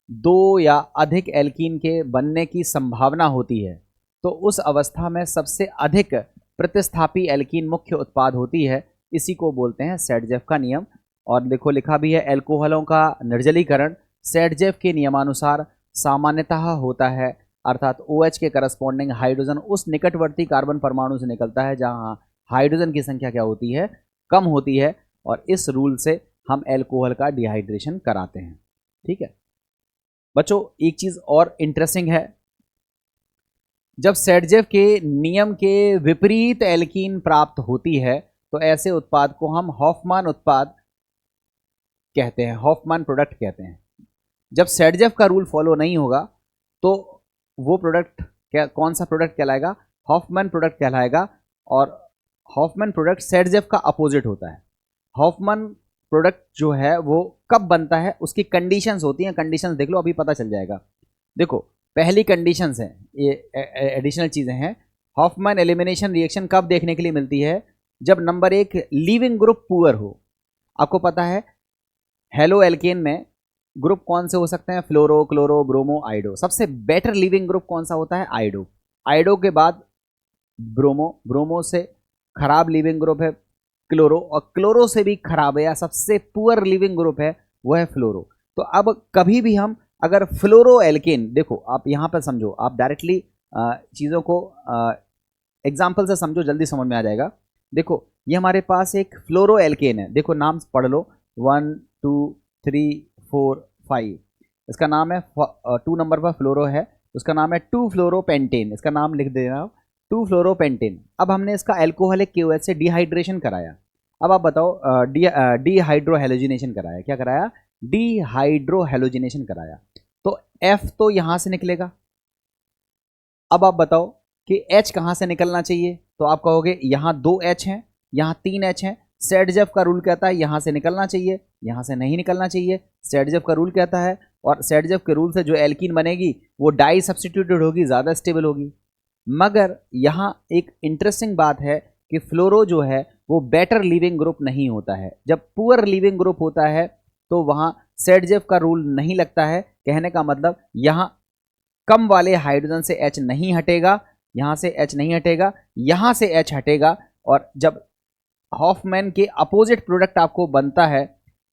2 या अधिक एल्कीन के बनने की संभावना होती है तो उस अवस्था में सबसे अधिक प्रतिस्थापी एल्कीन मुख्य उत्पाद होती है, इसी को बोलते हैं सेडजेफ का नियम। और देखो लिखा भी है, एल्कोहलों का निर्जलीकरण सेडजेफ के नियमानुसार सामान्यतः होता है, अर्थात OH के करस्पॉन्डिंग हाइड्रोजन उस निकटवर्ती कार्बन परमाणु से निकलता है जहां हाइड्रोजन की संख्या क्या होती है, कम होती है, और इस रूल से हम एल्कोहल का डिहाइड्रेशन कराते हैं। ठीक है बच्चों, एक चीज और इंटरेस्टिंग है, जब सेडजेफ के नियम के विपरीत एल्कीन प्राप्त होती है तो ऐसे उत्पाद को हम हॉफमैन उत्पाद कहते हैं, हॉफमैन प्रोडक्ट कहते हैं। जब सेडजेफ का रूल फॉलो नहीं होगा तो वो प्रोडक्ट क्या, कौन सा प्रोडक्ट कहलाएगा, हॉफमैन प्रोडक्ट कहलाएगा। और हॉफमैन प्रोडक्ट सेडजेफ का अपोजिट होता है। हॉफमैन प्रोडक्ट जो है वो कब बनता है, उसकी कंडीशंस होती हैं, कंडीशंस देख लो, अभी पता चल जाएगा। देखो पहली कंडीशंस है, ये एडिशनल चीज़ें हैं, हॉफमैन एलिमिनेशन रिएक्शन कब देखने के लिए मिलती है, जब नंबर 1 लीविंग ग्रुप पुअर हो। आपको पता है हेलो एल्केन में ग्रुप कौन से हो सकते हैं, फ्लोरो, क्लोरो, ब्रोमो, आइडो। सबसे बेटर लिविंग ग्रुप कौन सा होता है, आइडो। आइडो के बाद ब्रोमो, ब्रोमो से खराब लिविंग ग्रुप है क्लोरो, और क्लोरो से भी खराब है या सबसे पुअर लिविंग ग्रुप है वो है फ्लोरो। तो अब कभी भी हम अगर फ्लोरो एल्केन, देखो आप यहाँ पर समझो, आप डायरेक्टली चीज़ों को एग्जाम्पल से समझो, जल्दी समझ में आ जाएगा। देखो ये हमारे पास एक फ्लोरो एल्केन है, देखो नाम पढ़ लो, 1 2 3 4 5, इसका नाम है 2 नंबर पर फ्लोरो है, उसका नाम है 2 फ्लोरोपेंटेन, इसका नाम लिख देना 2 फ्लोरोपेंटेन। अब हमने इसका एल्कोहलिक KOH से डिहाइड्रेशन कराया। अब आप बताओ, डिहाइड्रोहेलोजिनेशन कराया, क्या कराया, डिहाइड्रोहेलोजिनेशन कराया, तो F तो यहां से निकलेगा। अब आप बताओ कि H कहां से निकलना चाहिए, तो आप कहोगे यहां 2 H हैं, यहां 3 H हैं, सेडजेफ का रूल कहता है यहाँ से निकलना चाहिए, यहाँ से नहीं निकलना चाहिए, सेडजेफ का रूल कहता है। और सेडजेफ के रूल से जो एल्कीन बनेगी वो डाई सब्स्टिट्यूटेड होगी, ज़्यादा स्टेबल होगी। मगर यहाँ एक इंटरेस्टिंग बात है कि फ्लोरो जो है वो बेटर लिविंग ग्रुप नहीं होता है। जब पुअर लिविंग ग्रुप होता है तो वहाँ सेडजेफ का रूल नहीं लगता है। कहने का मतलब यहाँ कम वाले हाइड्रोजन से H नहीं हटेगा, यहाँ से H नहीं हटेगा, यहाँ से H हटेगा। और जब हॉफमैन के अपोजिट प्रोडक्ट आपको बनता है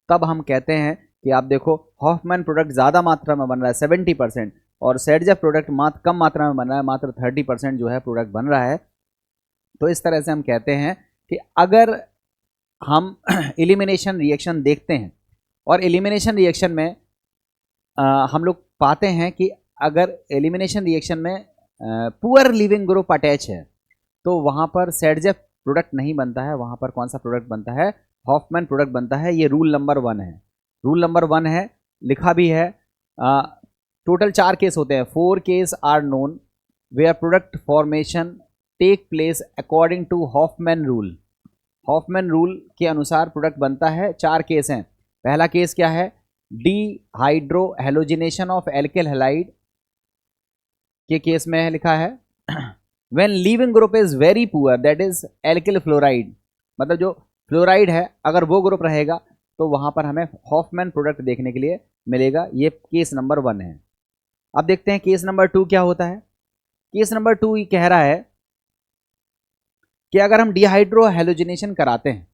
तब हम कहते हैं कि आप देखो हॉफमैन प्रोडक्ट ज़्यादा मात्रा में बन रहा है 70%, और सेडजेफ प्रोडक्ट कम मात्रा में बन रहा है, मात्र 30% जो है प्रोडक्ट बन रहा है। तो इस तरह से हम कहते हैं कि अगर हम एलिमिनेशन रिएक्शन देखते हैं और एलिमिनेशन रिएक्शन में हम लोग पाते हैं कि अगर एलिमिनेशन रिएक्शन में पुअर लिविंग ग्रुप अटैच है तो वहाँ पर सेडजेफ प्रोडक्ट नहीं बनता है, वहाँ पर कौन सा प्रोडक्ट बनता है? हॉफमैन प्रोडक्ट बनता है। ये रूल नंबर 1 है। रूल नंबर 1 है, लिखा भी है। टोटल 4 केस होते हैं। 4 case are known where product formation take place according to Hofmann rule. Hofmann rule के अनुसार प्रोडक्ट बनता है। 4 केस हैं। पहला केस क्या है? Dehydro halogenation of alkyl halide के केस में लिखा है when leaving group is very poor that is alkyl fluoride, मतलब जो फ्लोराइड है अगर वो ग्रुप रहेगा तो वहां पर हमें हॉफमैन प्रोडक्ट देखने के लिए मिलेगा। ये केस नंबर 1 है। अब देखते हैं केस नंबर 2 क्या होता है। केस नंबर 2 ये कह रहा है कि अगर हम डिहाइड्रो हेलोजिनेशन कराते हैं,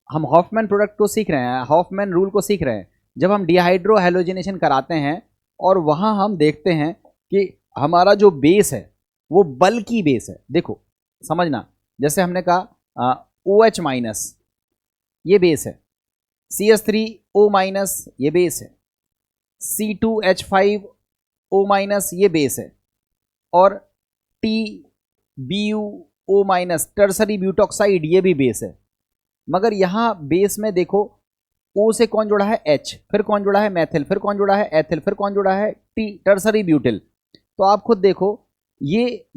हम हॉफमैन प्रोडक्ट को सीख रहे हैं, हॉफमैन रूल को सीख रहे हैं। जब हम डिहाइड्रो हेलोजिनेशन कराते हैं और वहां हम देखते हैं कि हमारा जो बेस है वो बल्की बेस है। देखो समझना, जैसे हमने कहा OH माइनस ये बेस है, CH3O माइनस ये बेस है, C2H5O माइनस ये बेस है, और TBuO माइनस टर्सरी ब्यूटॉक्साइड ये भी बेस है। मगर यहाँ बेस में देखो O से कौन जुड़ा है? H, फिर कौन जुड़ा है? मैथिल, फिर कौन जुड़ा है? एथिल, फिर कौन जुड़ा है? T, tertiary butyl. तो आप खुद देखो, ये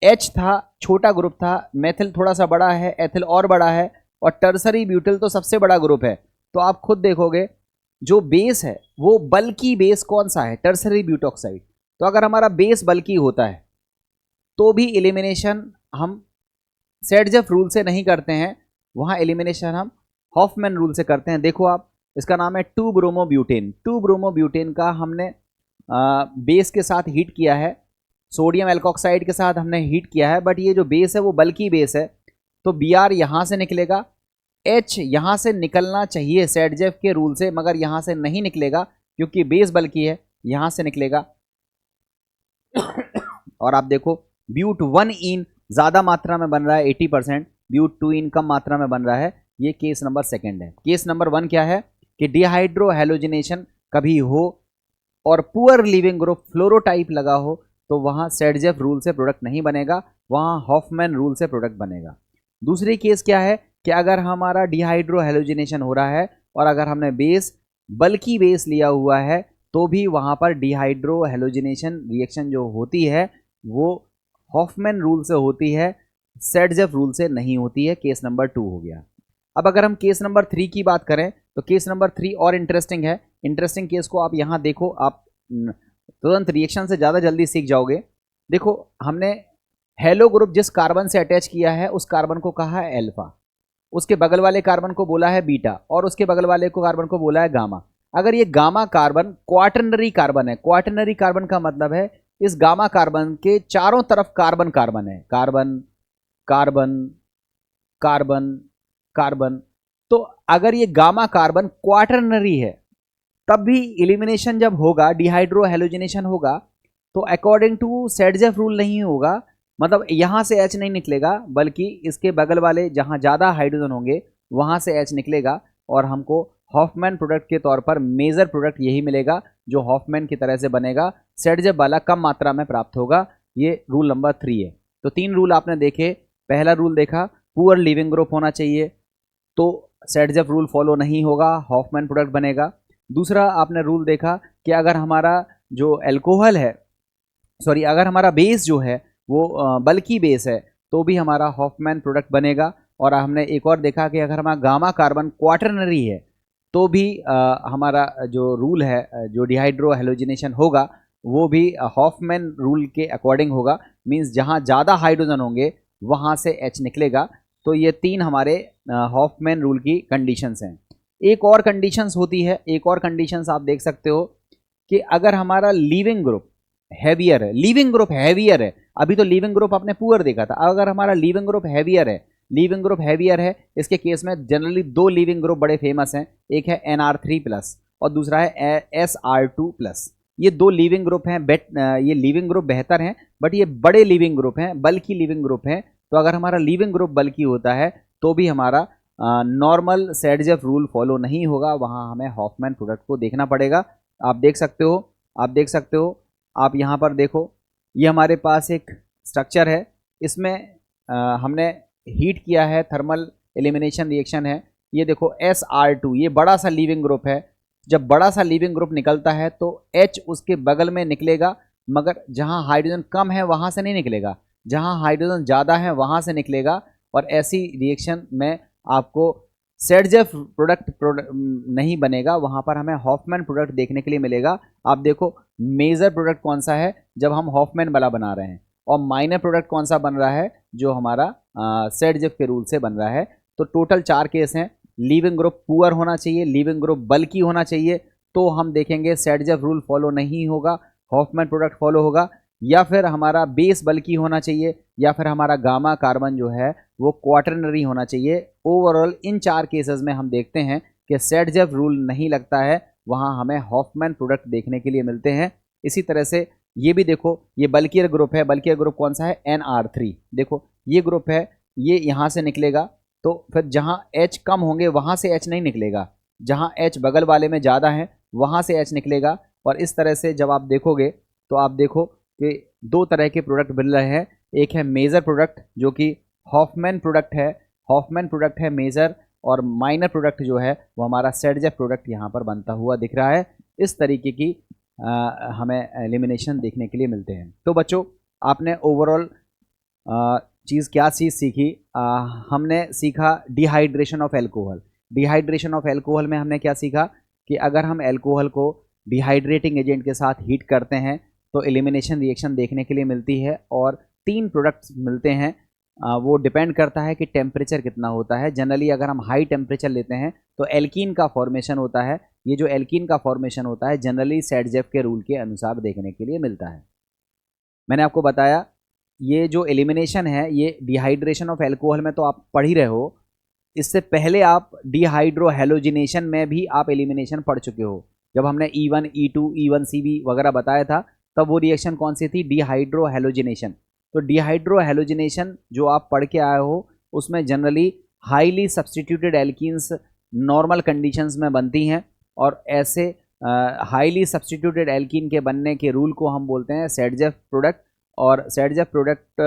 H था, छोटा ग्रुप था, मैथिल थोड़ा सा बड़ा है, एथिल और बड़ा है, और टर्सरी ब्यूटिल तो सबसे बड़ा ग्रुप है। तो आप खुद देखोगे जो बेस है वो बल्की बेस कौन सा है? Tertiary butoxide. तो अगर हमारा बेस बल्की होता है तो भी एलिमिनेशन हम सेडजेफ रूल से नहीं करते हैं, वहाँ एलिमिनेशन हम हॉफमैन रूल से करते हैं। देखो आप, इसका नाम है 2-ब्रोमोब्यूटेन। 2-ब्रोमोब्यूटेन का हमने बेस के साथ हीट किया है, सोडियम एल्कोक्साइड के साथ हमने हीट किया है, बट ये जो बेस है वो बल्की बेस है। तो Br यहाँ से निकलेगा, H यहाँ से निकलना चाहिए सेडजेफ के रूल से, मगर यहाँ से नहीं निकलेगा क्योंकि बेस बल्की है, यहाँ से निकलेगा। और आप देखो ब्यूट 1 इन ज़्यादा मात्रा में बन रहा है 80%, ब्यूट 2 इन कम मात्रा में बन रहा है। ये केस नंबर 2 है। केस नंबर 1 क्या है कि डिहाइड्रो हेलोजिनेशन कभी हो और पुअर लिविंग ग्रुप फ्लोरोटाइप लगा हो तो वहाँ सेडजेफ रूल से प्रोडक्ट नहीं बनेगा, वहाँ हॉफमैन रूल से प्रोडक्ट बनेगा। दूसरी केस क्या है कि अगर हमारा डिहाइड्रो हेलोजिनेशन हो रहा है और अगर हमने बेस बल्की बेस लिया हुआ है तो भी वहाँ पर डिहाइड्रो हेलोजिनेशन रिएक्शन जो होती है वो हॉफमैन रूल से होती है, सेडजेफ रूल से नहीं होती है। केस नंबर 2 हो गया। अब अगर हम केस नंबर 3 की बात करें तो केस नंबर 3 और इंटरेस्टिंग है। इंटरेस्टिंग केस को आप यहाँ देखो, आप तुरंत रिएक्शन से ज़्यादा जल्दी सीख जाओगे। देखो, हमने हेलो ग्रुप जिस कार्बन से अटैच किया है उस कार्बन को कहा है अल्फा, उसके बगल वाले कार्बन को बोला है बीटा, और उसके बगल वाले को कार्बन को बोला है गामा। अगर ये गामा कार्बन क्वाटर्नरी कार्बन है, क्वाटर्नरी कार्बन का मतलब है इस गामा कार्बन के चारों तरफ कार्बन कार्बन है, कार्बन कार्बन कार्बन कार्बन। तो अगर ये गामा कार्बन क्वाटर्नरी है तब भी एलिमिनेशन जब होगा, डिहाइड्रो हेलोजिनेशन होगा, तो अकॉर्डिंग टू सेडजेफ रूल नहीं होगा। मतलब यहाँ से H नहीं निकलेगा बल्कि इसके बगल वाले जहाँ ज़्यादा हाइड्रोजन होंगे वहाँ से H निकलेगा, और हमको हॉफमैन प्रोडक्ट के तौर पर मेजर प्रोडक्ट यही मिलेगा जो हॉफमैन की तरह से बनेगा, सेडजेफ वाला कम मात्रा में प्राप्त होगा। ये रूल नंबर 3 है। तो 3 रूल आपने देखे। पहला रूल देखा, पुअर लिविंग ग्रुप होना चाहिए तो सेडजेफ रूल फॉलो नहीं होगा, हॉफमैन प्रोडक्ट बनेगा। दूसरा आपने रूल देखा कि अगर हमारा जो अल्कोहल है, अगर हमारा बेस जो है वो बल्की बेस है तो भी हमारा हॉफमैन प्रोडक्ट बनेगा। और हमने एक और देखा कि अगर हमारा गामा कार्बन क्वाटरनरी है तो भी हमारा जो रूल है जो डिहाइड्रो हेलोजिनेशन होगा वो भी हॉफमैन रूल के अकॉर्डिंग होगा। मींस जहाँ ज़्यादा हाइड्रोजन होंगे वहाँ से H निकलेगा। तो ये 3 हमारे हॉफमैन रूल की कंडीशंस हैं। एक और कंडीशंस होती है, एक और कंडीशंस आप देख सकते हो कि अगर हमारा लीविंग ग्रुप हैवियर है, लीविंग ग्रुप हैवियर है, अभी तो लीविंग ग्रुप आपने पुअर देखा था, अगर हमारा लीविंग ग्रुप हैवियर है, लीविंग ग्रुप हैवियर है, इसके केस में जनरली 2 लीविंग ग्रुप बड़े फेमस हैं, एक है NR3+ और दूसरा है SR2+। ये 2 लीविंग ग्रुप हैं, ये लीविंग ग्रुप बेहतर हैं, बट ये बड़े लीविंग ग्रुप हैं, बल्कि लीविंग ग्रुप हैं। तो अगर हमारा लीविंग ग्रुप बल्कि होता है तो भी हमारा नॉर्मल सेडजेफ रूल फॉलो नहीं होगा, वहाँ हमें हॉफमैन प्रोडक्ट को देखना पड़ेगा। आप देख सकते हो, आप देख सकते हो, आप यहाँ पर देखो, ये हमारे पास एक स्ट्रक्चर है, इसमें हमने हीट किया है, थर्मल एलिमिनेशन रिएक्शन है। ये देखो SR2, ये बड़ा सा लीविंग ग्रुप है। जब बड़ा सा लीविंग ग्रुप निकलता है तो H उसके बगल में निकलेगा, मगर जहाँ हाइड्रोजन कम है वहाँ से नहीं निकलेगा, जहाँ हाइड्रोजन ज़्यादा है वहाँ से निकलेगा। और ऐसी रिएक्शन में आपको सेडजेफ प्रोडक्ट नहीं बनेगा, वहाँ पर हमें हॉफमैन प्रोडक्ट देखने के लिए मिलेगा। आप देखो मेजर प्रोडक्ट कौन सा है जब हम हॉफमैन वाला बना रहे हैं, और माइनर प्रोडक्ट कौन सा बन रहा है जो हमारा सेडजेफ के रूल से बन रहा है। तो टोटल 4 केस हैं। लीविंग ग्रुप पुअर होना चाहिए, लीविंग ग्रुप बल्कि होना चाहिए, तो हम देखेंगे सेडजेफ रूल फॉलो नहीं होगा, हॉफमैन प्रोडक्ट फॉलो होगा। या फिर हमारा बेस बल्कि होना चाहिए, या फिर हमारा गामा कार्बन जो है वो क्वाटरनरी होना चाहिए। ओवरऑल इन 4 केसेस में हम देखते हैं कि सेडजेफ रूल नहीं लगता है, वहाँ हमें हॉफमैन प्रोडक्ट देखने के लिए मिलते हैं। इसी तरह से ये भी देखो, ये बल्कियर ग्रुप है, बल्कियर ग्रुप कौन सा है NR3, देखो ये ग्रुप है, ये यहाँ से निकलेगा, तो फिर जहाँ H कम होंगे वहाँ से H नहीं निकलेगा, जहाँ H बगल वाले में ज़्यादा है वहाँ से H निकलेगा। और इस तरह से जब आप देखोगे तो आप देखो कि 2 तरह के प्रोडक्ट मिल रहे हैं। एक है मेजर प्रोडक्ट जो कि हॉफमैन प्रोडक्ट है, हॉफमैन प्रोडक्ट है मेजर, और माइनर प्रोडक्ट जो है वो हमारा सेडजेफ प्रोडक्ट यहाँ पर बनता हुआ दिख रहा है। इस तरीके की हमें एलिमिनेशन देखने के लिए मिलते हैं। तो बच्चों, आपने ओवरऑल चीज़ क्या चीज़ सीखी? हमने सीखा dehydration of alcohol. Dehydration of alcohol में हमने क्या सीखा कि अगर हम एल्कोहल को डिहाइड्रेटिंग एजेंट के साथ हीट करते हैं तो एलिमिनेशन रिएक्शन देखने के लिए मिलती है, और 3 प्रोडक्ट्स मिलते हैं। वो डिपेंड करता है कि टेम्परेचर कितना होता है। जनरली अगर हम हाई टेम्परेचर लेते हैं तो एल्कीन का फॉर्मेशन होता है। ये जो एल्कीन का फॉर्मेशन होता है जनरली सेडजेफ के रूल के अनुसार देखने के लिए मिलता है। मैंने आपको बताया ये जो एलिमिनेशन है ये डिहाइड्रेशन ऑफ एल्कोहल में तो आप पढ़ ही रहे हो, इससे पहले आप डिहाइड्रो हेलोजिनेशन में भी आप एलिमिनेशन पढ़ चुके हो। जब हमने E1, E2, E1CB वगैरह बताया था तब वो रिएक्शन कौन सी थी? Dehydro halogenation. तो डिहाइड्रो हेलोजिनेशन जो आप पढ़ के आए हो उसमें generally highly substituted alkenes normal conditions में बनती हैं, और ऐसे हाईली सब्सटीट्यूटेड एल्कीन के बनने के रूल को हम बोलते हैं सेडजेफ प्रोडक्ट। और सेडजेफ प्रोडक्ट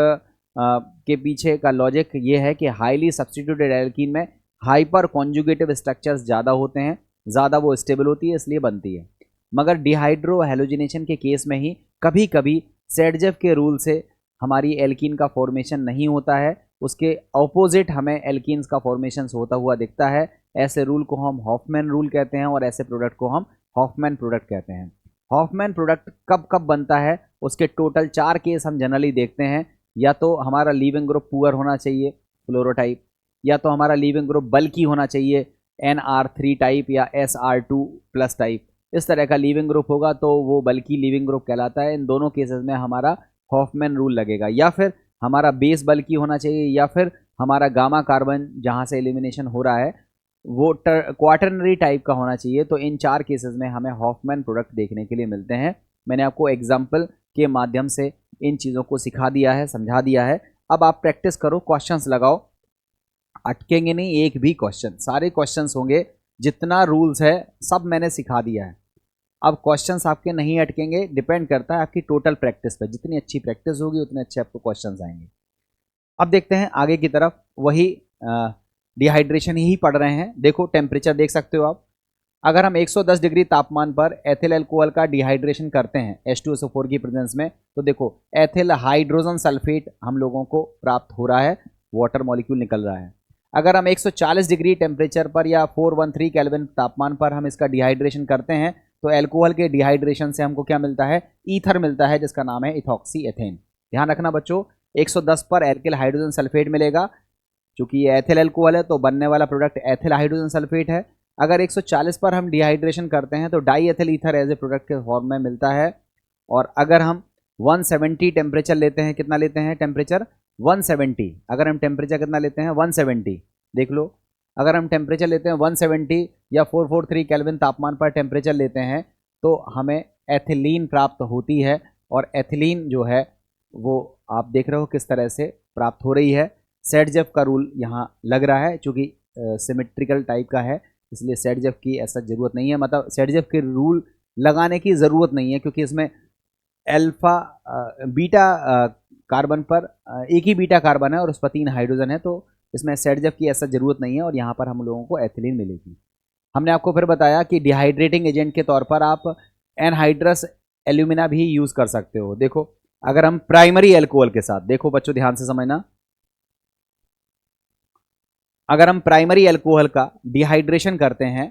के पीछे का लॉजिक ये है कि हाईली सब्सटीट्यूटेड एल्कीन में हाइपर कॉन्जुगेटिव स्ट्रक्चर्स ज़्यादा होते हैं, ज़्यादा वो स्टेबल होती है इसलिए बनती है। मगर डिहाइड्रो हेलोजिनेशन के केस में ही कभी कभी सेडजेफ के रूल से हमारी एल्कीन का फॉर्मेशन नहीं होता है, उसके ऑपोजिट हमें एल्कीन्स का फॉर्मेशन होता हुआ दिखता है। ऐसे रूल को हम हॉफमैन रूल कहते हैं, और ऐसे प्रोडक्ट को हम हॉफमैन प्रोडक्ट कहते हैं। हॉफमैन प्रोडक्ट कब कब बनता है उसके टोटल 4 केस हम जनरली देखते हैं। या तो हमारा लीविंग ग्रुप पुअर होना चाहिए फ्लोरोटाइप, या तो हमारा लीविंग ग्रुप बल्कि होना चाहिए NR3 टाइप या SR2+ टाइप। इस तरह का लीविंग ग्रुप होगा तो वो बल्कि लीविंग ग्रुप कहलाता है। इन दोनों केसेस में हमारा हॉफमैन रूल लगेगा। या फिर हमारा बेस बल्कि होना चाहिए, या फिर हमारा गामा कार्बन जहाँ से एलिमिनेशन हो रहा है वो क्वाटरनरी टाइप का होना चाहिए। तो इन 4 केसेस में हमें हॉफमैन प्रोडक्ट देखने के लिए मिलते हैं। मैंने आपको एग्जाम्पल के माध्यम से इन चीज़ों को सिखा दिया है, समझा दिया है। अब आप प्रैक्टिस करो, क्वेश्चंस लगाओ, अटकेंगे नहीं एक भी क्वेश्चन, सारे क्वेश्चंस होंगे। जितना रूल्स है सब मैंने सिखा दिया है। अब क्वेश्चंस आपके नहीं अटकेंगे, डिपेंड करता है आपकी टोटल प्रैक्टिस पे। जितनी अच्छी प्रैक्टिस होगी उतने अच्छे आपको क्वेश्चंस आएंगे। अब देखते हैं आगे की तरफ, वही डिहाइड्रेशन ही पढ़ रहे हैं। देखो टेम्परेचर देख सकते हो आप। अगर हम 110 डिग्री तापमान पर एथिल अल्कोहल का डिहाइड्रेशन करते हैं H2SO4 की प्रेजेंस में, तो देखो एथिल हाइड्रोजन सल्फेट हम लोगों को प्राप्त हो रहा है, वाटर मॉलिक्यूल निकल रहा है। अगर हम 140 डिग्री टेम्परेचर पर या 413 केल्विन तापमान पर हम इसका डिहाइड्रेशन करते हैं तो एल्कोहल के डिहाइड्रेशन से हमको क्या मिलता है, ईथर मिलता है, जिसका नाम है इथॉक्सी एथेन। ध्यान रखना बच्चों, 110 पर एल्किल हाइड्रोजन सल्फेट मिलेगा, चूंकि ये एथिल एल्कोहल है तो बनने वाला प्रोडक्ट एथिल हाइड्रोजन सल्फेट है। अगर 140 पर हम डिहाइड्रेशन करते हैं तो diethyl ether as a product के फॉर्म में मिलता है। और अगर हम 170 टेम्परेचर लेते हैं, कितना लेते हैं टेम्परेचर 170, अगर हम टेम्परेचर कितना लेते हैं 170, देख लो, अगर हम टेम्परेचर लेते हैं 170 या 443 केल्विन तापमान पर टेम्परेचर लेते हैं तो हमें एथिलीन प्राप्त होती है। और एथिलीन जो है वो आप देख रहे हो किस तरह से प्राप्त हो रही है। सेडजेफ का रूल यहाँ लग रहा है, चूँकि सिमेट्रिकल टाइप का है इसलिए सेडजेफ की ऐसा ज़रूरत नहीं है, मतलब सेडजेफ के रूल लगाने की ज़रूरत नहीं है, क्योंकि इसमें अल्फा बीटा कार्बन पर एक ही बीटा कार्बन है और उस पर 3 हाइड्रोजन है, तो इसमें सेडजेफ की ऐसा ज़रूरत नहीं है और यहाँ पर हम लोगों को एथिलीन मिलेगी। हमने आपको फिर बताया कि डिहाइड्रेटिंग एजेंट के तौर पर आप एनहाइड्रस एल्यूमिना भी यूज़ कर सकते हो। देखो अगर हम प्राइमरी एल्कोहल के साथ, देखो बच्चों ध्यान से समझना, अगर हम प्राइमरी एल्कोहल का डिहाइड्रेशन करते हैं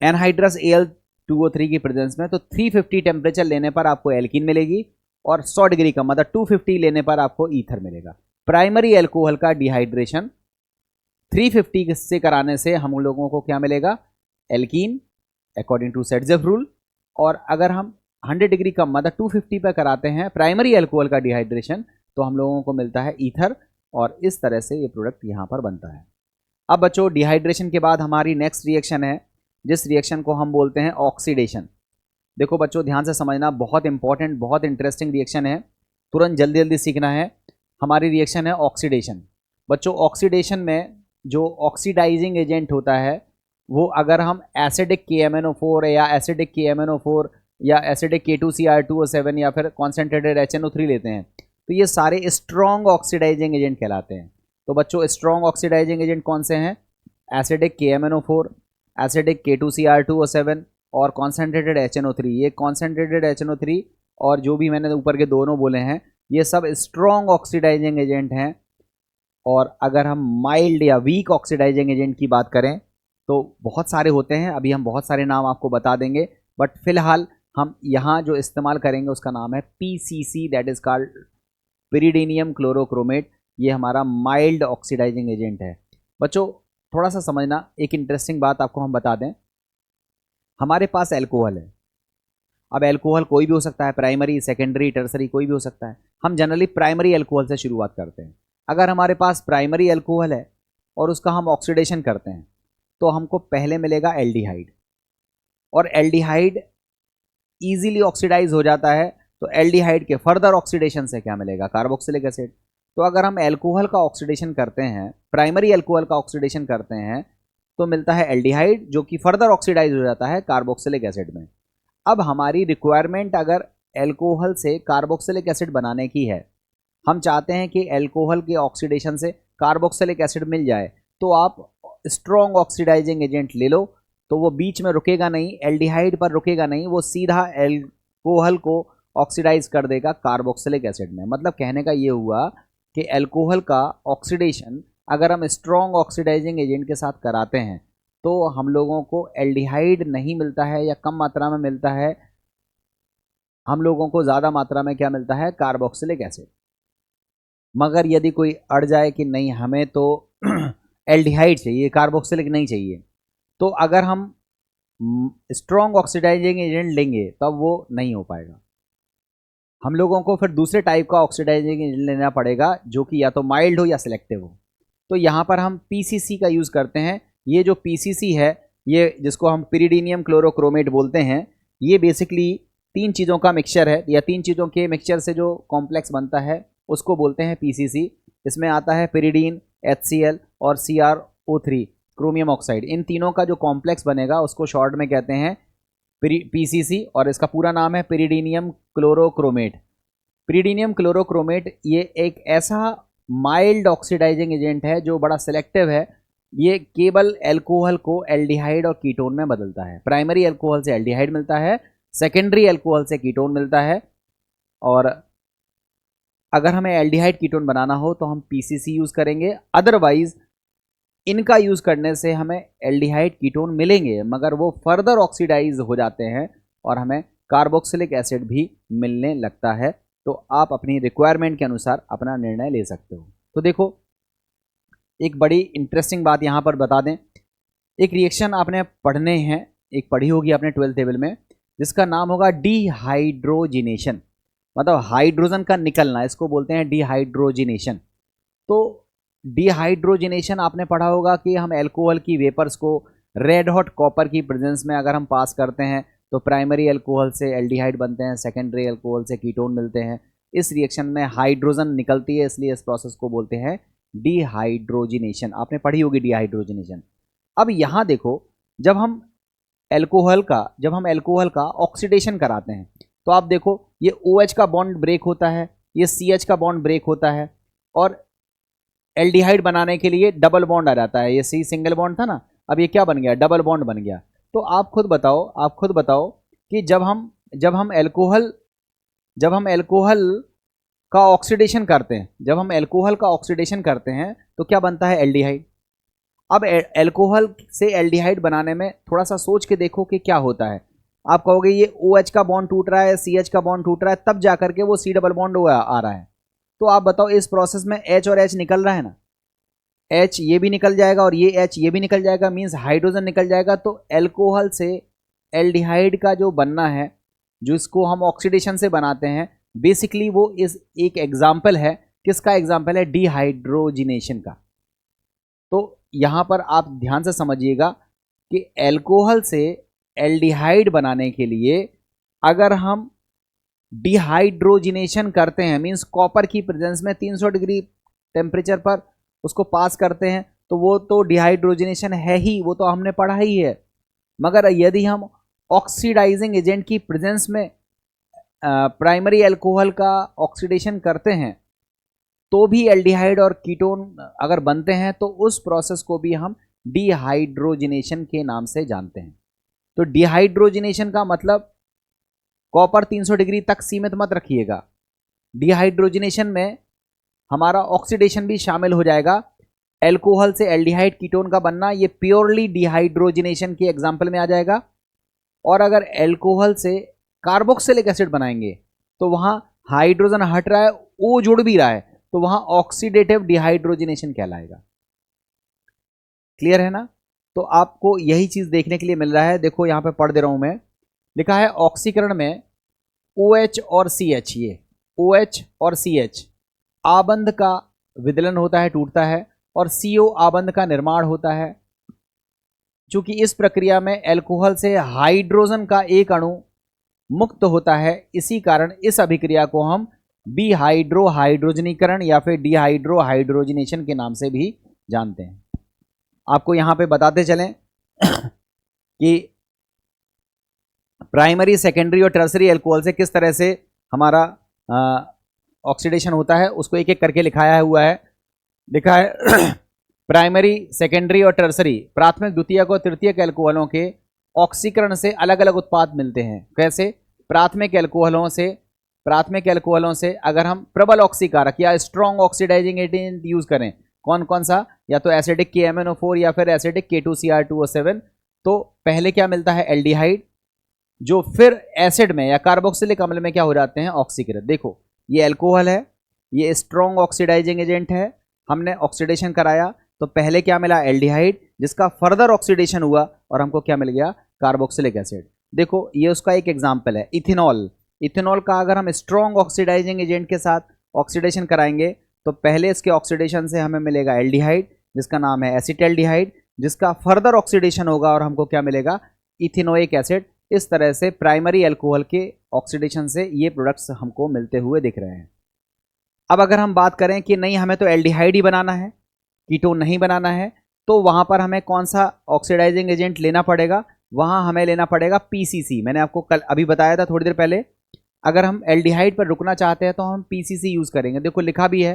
एनहाइड्रस Al2O3 की प्रेजेंस में तो 350 टेम्परेचर लेने पर आपको एल्कीन मिलेगी और 100 डिग्री का मतलब 250 लेने पर आपको ईथर मिलेगा। प्राइमरी एल्कोहल का डिहाइड्रेशन 350 से कराने से हम लोगों को क्या मिलेगा, alkene according to Saytzeff rule. और अगर हम 100 डिग्री का मतलब 250 पर कराते हैं प्राइमरी एल्कोहल का डिहाइड्रेशन तो हम लोगों को मिलता है ईथर, और इस तरह से ये प्रोडक्ट यहाँ पर बनता है। अब बच्चों डिहाइड्रेशन के बाद हमारी नेक्स्ट रिएक्शन है जिस रिएक्शन को हम बोलते हैं ऑक्सीडेशन। देखो बच्चों ध्यान से समझना, बहुत इंपॉर्टेंट बहुत इंटरेस्टिंग रिएक्शन है, तुरंत जल्दी जल्दी सीखना है। हमारी रिएक्शन है ऑक्सीडेशन। बच्चों ऑक्सीडेशन में जो ऑक्सीडाइजिंग एजेंट होता है वो अगर हम एसिडिक KMnO4 या एसिडिक KMnO4 या एसिडिक K2Cr2O7 या फिर कॉन्सेंट्रेटेड HNO3 लेते हैं तो ये सारे स्ट्रॉन्ग ऑक्सीडाइजिंग एजेंट कहलाते हैं। तो बच्चों स्ट्रॉन्ग ऑक्सीडाइजिंग एजेंट कौन से हैं, एसिडिक KMnO4, एसिडिक K2Cr2O7 और कॉन्सेंट्रेटेड HNO3। ये कॉन्सेंट्रेटेड HNO3 और जो भी मैंने ऊपर के दोनों बोले हैं ये सब स्ट्रॉन्ग ऑक्सीडाइजिंग एजेंट हैं। और अगर हम माइल्ड या वीक ऑक्सीडाइजिंग एजेंट की बात करें तो बहुत सारे होते हैं, अभी हम बहुत सारे नाम आपको बता देंगे, बट फिलहाल हम यहाँ जो इस्तेमाल करेंगे उसका नाम है PCC, that is called pyridinium chlorochromate. ये हमारा माइल्ड ऑक्सीडाइजिंग एजेंट है। बच्चों थोड़ा सा समझना, एक इंटरेस्टिंग बात आपको हम बता दें, हमारे पास एल्कोहल है। अब एल्कोहल कोई भी हो सकता है, प्राइमरी सेकेंडरी टर्सरी कोई भी हो सकता है। हम जनरली प्राइमरी एल्कोहल से शुरुआत करते हैं। अगर हमारे पास प्राइमरी एल्कोहल है और उसका हम ऑक्सीडेशन करते हैं तो हमको पहले मिलेगा एल्डिहाइड, और एल्डिहाइड ईजिली ऑक्सीडाइज हो जाता है तो एल्डिहाइड के फर्दर ऑक्सीडेशन से क्या मिलेगा, कार्बोक्सिलिक एसिड। तो अगर हम एल्कोहल का ऑक्सीडेशन करते हैं, प्राइमरी एल्कोहल का ऑक्सीडेशन करते हैं तो मिलता है एल्डिहाइड जो कि फर्दर ऑक्सीडाइज हो जाता है कार्बोक्सिलिक एसिड में। अब हमारी रिक्वायरमेंट अगर एल्कोहल से कार्बोक्सिलिक एसिड बनाने की है, हम चाहते हैं कि एल्कोहल के ऑक्सीडेशन से कार्बोक्सिलिक एसिड मिल जाए, तो आप स्ट्रॉन्ग ऑक्सीडाइजिंग एजेंट ले लो, तो वो बीच में रुकेगा नहीं, एल्डिहाइड पर रुकेगा नहीं, वो सीधा एल्कोहल को ऑक्सीडाइज कर देगा कार्बोक्सिलिक एसिड में। मतलब कहने का ये हुआ कि एल्कोहल का ऑक्सीडेशन अगर हम स्ट्रॉन्ग ऑक्सीडाइजिंग एजेंट के साथ कराते हैं तो हम लोगों को एल्डिहाइड नहीं मिलता है या कम मात्रा में मिलता है, हम लोगों को ज़्यादा मात्रा में क्या मिलता है, कार्बोक्सिलिक एसिड। मगर यदि अड़ अड़ जाए कि नहीं हमें तो एल्डिहाइड चाहिए, कार्बोक्सिलिक नहीं चाहिए, तो अगर हम स्ट्रॉन्ग ऑक्सीडाइजिंग एजेंट लेंगे तब वो नहीं हो पाएगा। हम लोगों को फिर दूसरे टाइप का ऑक्सीडाइजिंग एजेंट लेना पड़ेगा जो कि या तो माइल्ड हो या सिलेक्टिव हो। तो यहाँ पर हम PCC का यूज़ करते हैं। ये जो PCC है, ये जिसको हम पिरिडीनियम क्लोरोक्रोमेट बोलते हैं, ये बेसिकली 3 चीज़ों का मिक्सचर है, या 3 चीज़ों के मिक्सचर से जो कॉम्प्लेक्स बनता है उसको बोलते हैं PCC। इसमें आता है पिरिडीन, HCl और CrO3 क्रोमियम ऑक्साइड। इन तीनों का जो कॉम्प्लेक्स बनेगा उसको शॉर्ट में कहते हैं PCC, और इसका पूरा नाम है पिरिडीनियम क्लोरोक्रोमेट। पिरिडीनियम क्लोरोक्रोमेट ये एक ऐसा माइल्ड ऑक्सीडाइजिंग एजेंट है जो बड़ा सिलेक्टिव है। ये केवल एल्कोहल को एल्डिहाइड और कीटोन में बदलता है। प्राइमरी एल्कोहल से एल्डिहाइड मिलता है, सेकेंडरी एल्कोहल से कीटोन मिलता है, और अगर हमें एल्डिहाइड कीटोन बनाना हो तो हम PCC यूज़ करेंगे। अदरवाइज इनका यूज़ करने से हमें एल्डिहाइड कीटोन मिलेंगे, मगर वो फर्दर ऑक्सीडाइज हो जाते हैं और हमें कार्बोक्सिलिक एसिड भी मिलने लगता है। तो आप अपनी रिक्वायरमेंट के अनुसार अपना निर्णय ले सकते हो। तो देखो, एक बड़ी इंटरेस्टिंग बात यहाँ पर बता दें, एक रिएक्शन आपने पढ़ने हैं, एक पढ़ी होगी आपने 12th टेबल में, जिसका नाम होगा डिहाइड्रोजिनेशन, मतलब हाइड्रोजन का निकलना, इसको बोलते हैं डिहाइड्रोजिनेशन। तो डिहाइड्रोजिनेशन आपने पढ़ा होगा कि हम एल्कोहल की वेपर्स को रेड हॉट कॉपर की प्रेजेंस में अगर हम पास करते हैं तो प्राइमरी एल्कोहल से एल्डिहाइड बनते हैं, सेकेंडरी एल्कोहल से कीटोन मिलते हैं। इस रिएक्शन में हाइड्रोजन निकलती है, इसलिए इस प्रोसेस को बोलते हैं डिहाइड्रोजिनेशन। आपने पढ़ी होगी डिहाइड्रोजिनेशन। अब यहाँ देखो, जब हम एल्कोहल का ऑक्सीडेशन कराते हैं तो आप देखो, ये OH का बॉन्ड ब्रेक होता है, ये CH का बॉन्ड ब्रेक होता है, और एल्डिहाइड बनाने के लिए डबल बॉन्ड आ जाता है। ये C सिंगल बॉन्ड था ना, अब ये क्या बन गया, डबल बॉन्ड बन गया। तो आप खुद बताओ कि जब हम एल्कोहल का ऑक्सीडेशन करते हैं, तो क्या बनता है, एल्डिहाइड। अब एल्कोहल से एल्डिहाइड बनाने में थोड़ा सा सोच के देखो कि क्या होता है। आप कहोगे ये OH का बॉन्ड टूट रहा है, CH का बॉन्ड टूट रहा है, तब जाकर के वो C डबल बॉन्ड आ रहा है। तो आप बताओ, इस प्रोसेस में H और H निकल रहा है ना, H ये भी निकल जाएगा और ये H ये भी निकल जाएगा, मीन्स हाइड्रोजन निकल जाएगा। तो एल्कोहल से एल्डिहाइड का जो बनना है, जो इसको हम ऑक्सीडेशन से बनाते हैं, बेसिकली वो इस एक एग्जाम्पल है। किसका एग्जाम्पल है, डिहाइड्रोजिनेशन का। तो यहाँ पर आप ध्यान से समझिएगा कि एल्कोहल से एल्डिहाइड बनाने के लिए अगर हम डिहाइड्रोजिनेशन करते हैं, मीन्स कॉपर की प्रेजेंस में 300 डिग्री टेम्परेचर पर उसको पास करते हैं, तो वो तो डिहाइड्रोजिनेशन है ही, वो तो हमने पढ़ा ही है। मगर यदि हम ऑक्सीडाइजिंग एजेंट की प्रेजेंस में प्राइमरी एल्कोहल का ऑक्सीडेशन करते हैं तो भी एल्डिहाइड और कीटोन अगर बनते हैं, तो उस प्रोसेस को भी हम डिहाइड्रोजिनेशन के नाम से जानते हैं। तो डिहाइड्रोजिनेशन का मतलब कॉपर 300 डिग्री तक सीमित मत रखिएगा, डिहाइड्रोजिनेशन में हमारा ऑक्सीडेशन भी शामिल हो जाएगा। एल्कोहल से एल्डिहाइड कीटोन का बनना, ये प्योरली डिहाइड्रोजिनेशन के एग्जाम्पल में आ जाएगा। और अगर एल्कोहल से कार्बोक्सिलिक एसिड बनाएंगे तो वहां हाइड्रोजन हट रहा है, O जुड़ भी रहा है, तो वहां ऑक्सीडेटिव डिहाइड्रोजिनेशन कहलाएगा। क्लियर है ना। तो आपको यही चीज देखने के लिए मिल रहा है। देखो यहां पे पढ़ दे रहा हूं मैं, लिखा है ऑक्सीकरण में OH और CH, ये OH और CH आबंध का विदलन होता है, टूटता है, और CO आबंध का निर्माण होता है। चूंकि इस प्रक्रिया में एल्कोहल से हाइड्रोजन का एक अणु मुक्त होता है, इसी कारण इस अभिक्रिया को हम बिहाइड्रोहाइड्रोजनीकरण या फिर डिहाइड्रोहाइड्रोजिनेशन के नाम से भी जानते हैं। आपको यहां पे बताते चलें कि प्राइमरी, सेकेंडरी और टर्सरी एल्कोहल से किस तरह से हमारा ऑक्सीडेशन होता है, उसको एक एक करके लिखाया हुआ है। लिखा है प्राइमरी, सेकेंडरी और टर्सरी, प्राथमिक, द्वितीयक और तृतीयक एल्कोहलों के ऑक्सीकरण से अलग अलग उत्पाद मिलते हैं। कैसे, प्राथमिक एल्कोहलों से अगर हम प्रबल ऑक्सीकारक या स्ट्रॉन्ग ऑक्सीडाइजिंग एजेंट यूज करें, कौन कौन सा, या तो एसिडिक KMnO4 या फिर एसिडिक K2Cr2O7, तो पहले क्या मिलता है, एल्डिहाइड, जो फिर एसिड में या कार्बोक्सिलिक अम्ल में क्या हो जाते हैं, ऑक्सीकृत। देखो ये एल्कोहल है, ये स्ट्रॉन्ग ऑक्सीडाइजिंग एजेंट है, हमने ऑक्सीडेशन कराया तो पहले क्या मिला, एल्डिहाइड, जिसका फर्दर ऑक्सीडेशन हुआ और हमको क्या मिल गया, कार्बोक्सिलिक एसिड। देखो ये उसका एक एग्जाम्पल है। इथेनॉल का अगर हम स्ट्रॉन्ग ऑक्सीडाइजिंग एजेंट के साथ ऑक्सीडेशन कराएंगे तो पहले इसके ऑक्सीडेशन से हमें मिलेगा एल्डिहाइड, जिसका नाम है एसिटाल्डिहाइड, जिसका फर्दर ऑक्सीडेशन होगा और हमको क्या मिलेगा, इथेनोइक एसिड। इस तरह से प्राइमरी एल्कोहल के ऑक्सीडेशन से ये प्रोडक्ट्स हमको मिलते हुए दिख रहे हैं। अब अगर हम बात करें कि नहीं हमें तो एल्डिहाइड ही बनाना है, कीटोन नहीं बनाना है, तो वहां पर हमें कौन सा ऑक्सीडाइजिंग एजेंट लेना पड़ेगा, वहां हमें लेना पड़ेगा PCC। मैंने आपको कल अभी बताया था थोड़ी देर पहले, अगर हम एल्डिहाइड पर रुकना चाहते हैं तो हम PCC यूज करेंगे। देखो लिखा भी है,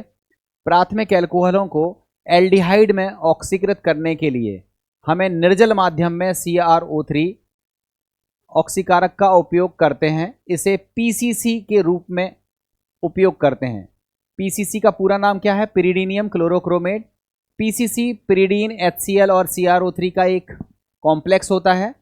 प्राथमिक एल्कोहलों को एल्डिहाइड में ऑक्सीकृत करने के लिए हमें निर्जल माध्यम में CrO3 ऑक्सीकारक का उपयोग करते हैं, इसे PCC के रूप में उपयोग करते हैं। PCC का पूरा नाम क्या है, पिरिडीनियम क्लोरोक्रोमेट पीसीसी पिरिडीन HCl और CrO3 का एक कॉम्प्लेक्स होता है,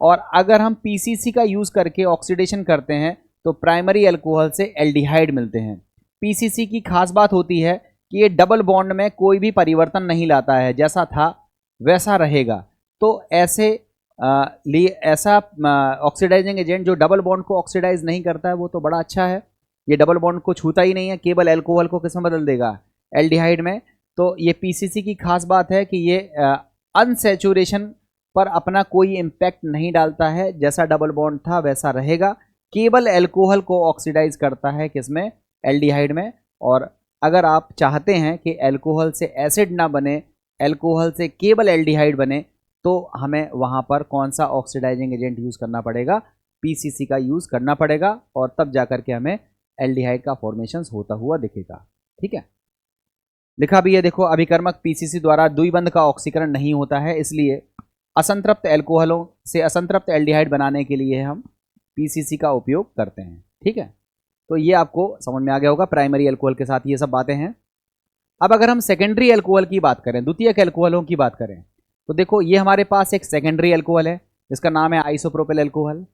और अगर हम पीसीसी का यूज़ करके ऑक्सीडेशन करते हैं तो प्राइमरी अल्कोहल से एल्डिहाइड मिलते हैं। पीसीसी की खास बात होती है कि ये डबल बॉन्ड में कोई भी परिवर्तन नहीं लाता है, जैसा था वैसा रहेगा। तो ऐसा ऑक्सीडाइजिंग एजेंट जो डबल बॉन्ड को ऑक्सीडाइज नहीं करता है वो तो बड़ा अच्छा है। ये डबल बॉन्ड को छूता ही नहीं है, केवल अल्कोहल को किस में बदल देगा, एल्डिहाइड में। तो ये पीसीसी की खास बात है कि ये अनसैचुरेशन पर अपना कोई इम्पैक्ट नहीं डालता है, जैसा डबल बॉन्ड था वैसा रहेगा, केवल अल्कोहल को ऑक्सीडाइज करता है किसमें, एल्डिहाइड में। और अगर आप चाहते हैं कि अल्कोहल से एसिड ना बने, अल्कोहल से केवल एल्डिहाइड बने, तो हमें वहाँ पर कौन सा ऑक्सीडाइजिंग एजेंट यूज़ करना पड़ेगा, पीसीसी का यूज़ करना पड़ेगा, और तब जाकर के हमें एल्डिहाइड का फॉर्मेशन होता हुआ दिखेगा। ठीक है, लिखा भी है देखो, अभिकर्मक पीसीसी द्वारा द्विबंध का ऑक्सीकरण नहीं होता है, इसलिए असंतृप्त अल्कोहलों से असंतृप्त एल्डिहाइड बनाने के लिए हम पीसीसी का उपयोग करते हैं। ठीक है, तो ये आपको समझ में आ गया होगा, प्राइमरी अल्कोहल के साथ ये सब बातें हैं। अब अगर हम सेकेंडरी अल्कोहल की बात करें, द्वितीयक अल्कोहलों की बात करें, तो देखो ये हमारे पास एक सेकेंडरी अल्कोहल है जिसका नाम है आइसोप्रोपिल अल्कोहल।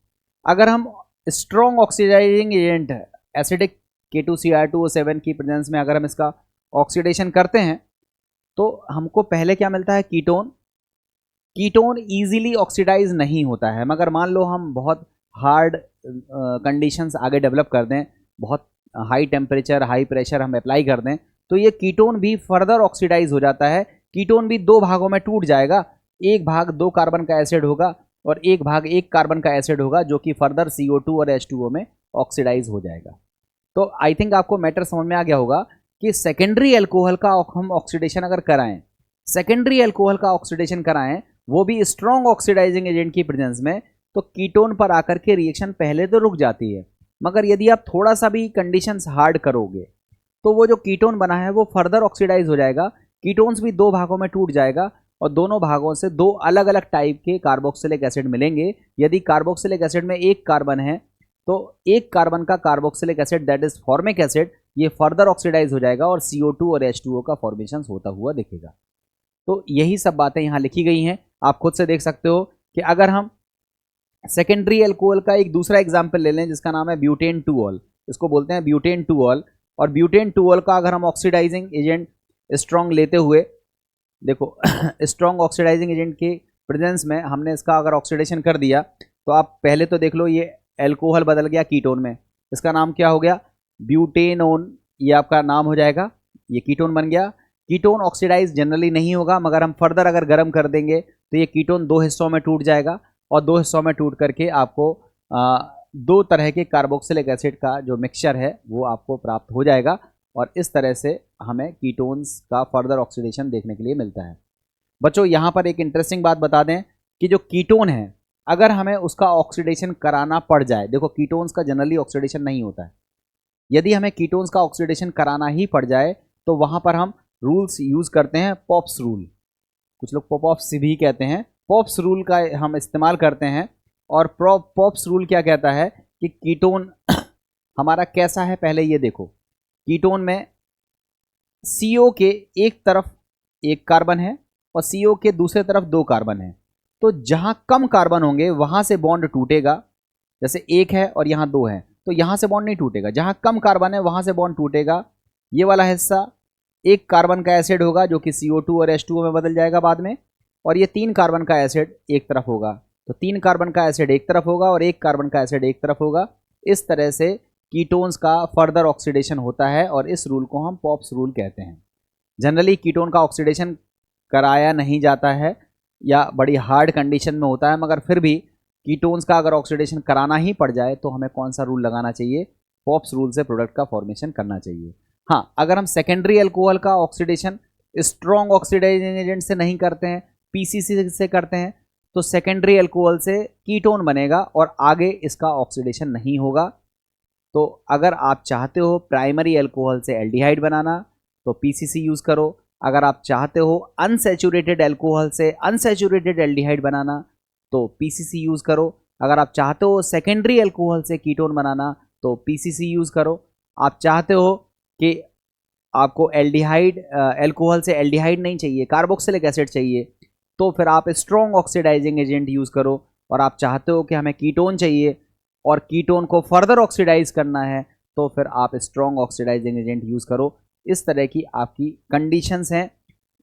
अगर हम strong oxidising agent acidic K2Cr2O7 की प्रेजेंस में अगर हम इसका ऑक्सीडेशन करते हैं तो हमको पहले क्या मिलता है, कीटोन। कीटोन इजीली ऑक्सीडाइज नहीं होता है, मगर मान लो हम बहुत हार्ड कंडीशंस आगे डेवलप कर दें, बहुत हाई टेम्परेचर हाई प्रेशर हम अप्लाई कर दें, तो ये कीटोन भी फर्दर ऑक्सीडाइज हो जाता है। कीटोन भी दो भागों में टूट जाएगा, एक भाग 2 कार्बन का एसिड होगा और एक भाग 1 कार्बन का एसिड होगा, जो कि फर्दर CO2 और H2O में ऑक्सीडाइज हो जाएगा। तो आई थिंक आपको मैटर समझ में आ गया होगा कि सेकेंडरी अल्कोहल का हम ऑक्सीडेशन अगर कराएं, सेकेंडरी अल्कोहल का ऑक्सीडेशन कराएं, वो भी स्ट्रॉन्ग ऑक्सीडाइजिंग एजेंट की प्रेजेंस में, तो कीटोन पर आकर के रिएक्शन पहले तो रुक जाती है, मगर यदि आप थोड़ा सा भी कंडीशंस हार्ड करोगे तो वो जो कीटोन बना है वो फर्दर ऑक्सीडाइज हो जाएगा। कीटोन्स भी 2 भागों में टूट जाएगा और दोनों भागों से 2 अलग अलग टाइप के कार्बोक्सिलिक एसिड मिलेंगे। यदि कार्बोक्सिलिक एसिड में 1 कार्बन है तो 1 कार्बन का carboxylic acid that is formic acid, ये फर्दर ऑक्सीडाइज हो जाएगा और CO2 और H2O का फॉर्मेशन होता हुआ दिखेगा। तो यही सब बातें यहाँ लिखी गई हैं, आप खुद से देख सकते हो कि अगर हम सेकेंडरी अल्कोहल का एक दूसरा एग्जाम्पल ले लें जिसका नाम है ब्यूटेन 2ऑल, इसको बोलते हैं ब्यूटेन 2ऑल, और ब्यूटेन 2ऑल का अगर हम ऑक्सीडाइजिंग एजेंट स्ट्रॉन्ग लेते हुए, देखो स्ट्रॉन्ग ऑक्सीडाइजिंग एजेंट के प्रेजेंस में हमने इसका अगर ऑक्सीडेशन कर दिया, तो आप पहले तो देख लो ये अल्कोहल बदल गया कीटोन में, इसका नाम क्या हो गया, ब्यूटेनोन, ये आपका नाम हो जाएगा, ये कीटोन बन गया। कीटोन ऑक्सीडाइज जनरली नहीं होगा, मगर हम फर्दर अगर गर्म कर देंगे तो ये कीटोन 2 हिस्सों में टूट जाएगा और 2 हिस्सों में टूट करके आपको 2 तरह के कार्बोक्सिलिक एसिड का जो मिक्सचर है वो आपको प्राप्त हो जाएगा, और इस तरह से हमें कीटोन्स का फर्दर ऑक्सीडेशन देखने के लिए मिलता है। बच्चों यहाँ पर एक इंटरेस्टिंग बात बता दें कि जो कीटोन है अगर हमें उसका ऑक्सीडेशन कराना पड़ जाए, देखो कीटोन्स का जनरली ऑक्सीडेशन नहीं होता है, यदि हमें कीटोन्स का ऑक्सीडेशन कराना ही पड़ जाए तो वहाँ पर हम रूल्स यूज़ करते हैं, पॉप्स रूल, कुछ लोग पॉप्स भी कहते हैं, पॉप्स रूल का हम इस्तेमाल करते हैं। और पॉप्स रूल क्या कहता है कि कीटोन हमारा कैसा है, पहले ये देखो, कीटोन में CO के एक तरफ 1 कार्बन है और CO के दूसरे तरफ 2 कार्बन है, तो जहाँ कम कार्बन होंगे वहाँ से बॉन्ड टूटेगा, जैसे 1 है और यहाँ 2 है तो यहाँ से बॉन्ड नहीं टूटेगा, जहाँ कम कार्बन है वहाँ से बॉन्ड टूटेगा। ये वाला हिस्सा 1 कार्बन का एसिड होगा जो कि CO2 और H2O में बदल जाएगा बाद में, और ये 3 कार्बन का एसिड एक तरफ होगा, तो 3 कार्बन का एसिड एक तरफ होगा और 1 कार्बन का एसिड एक तरफ होगा। इस तरह से कीटोन्स का फर्दर ऑक्सीडेशन होता है और इस रूल को हम पॉप्स रूल कहते हैं। जनरली कीटोन का ऑक्सीडेशन कराया नहीं जाता है या बड़ी हार्ड कंडीशन में होता है, मगर फिर भी कीटोन्स का अगर ऑक्सीडेशन कराना ही पड़ जाए तो हमें कौन सा रूल लगाना चाहिए, पॉप्स रूल से प्रोडक्ट का फॉर्मेशन करना चाहिए। हाँ, अगर हम सेकेंडरी अल्कोहल का ऑक्सीडेशन स्ट्रॉन्ग ऑक्सीडाइजिंग एजेंट से नहीं करते हैं, पीसीसी से करते हैं, तो सेकेंडरी अल्कोहल से कीटोन बनेगा और आगे इसका ऑक्सीडेशन नहीं होगा। तो अगर आप चाहते हो प्राइमरी अल्कोहल से एल्डिहाइड बनाना तो पीसीसी यूज़ करो, अगर आप चाहते हो अनसैचुरेटेड अल्कोहल से अनसैचुरेटेड एल्डिहाइड बनाना तो पीसीसी यूज़ करो, अगर आप चाहते हो सेकेंडरी अल्कोहल से कीटोन बनाना तो पीसीसी यूज़ करो, आप चाहते हो कि आपको एल्डिहाइड एल्कोहल से एल्डिहाइड नहीं चाहिए, कार्बोक्सिलिक एसिड चाहिए, तो फिर आप स्ट्रॉन्ग ऑक्सीडाइजिंग एजेंट यूज़ करो। और आप चाहते हो कि हमें कीटोन चाहिए और कीटोन को फर्दर ऑक्सीडाइज करना है, तो फिर आप स्ट्रॉन्ग ऑक्सीडाइजिंग एजेंट यूज़ करो। इस तरह की आपकी कंडीशंस हैं,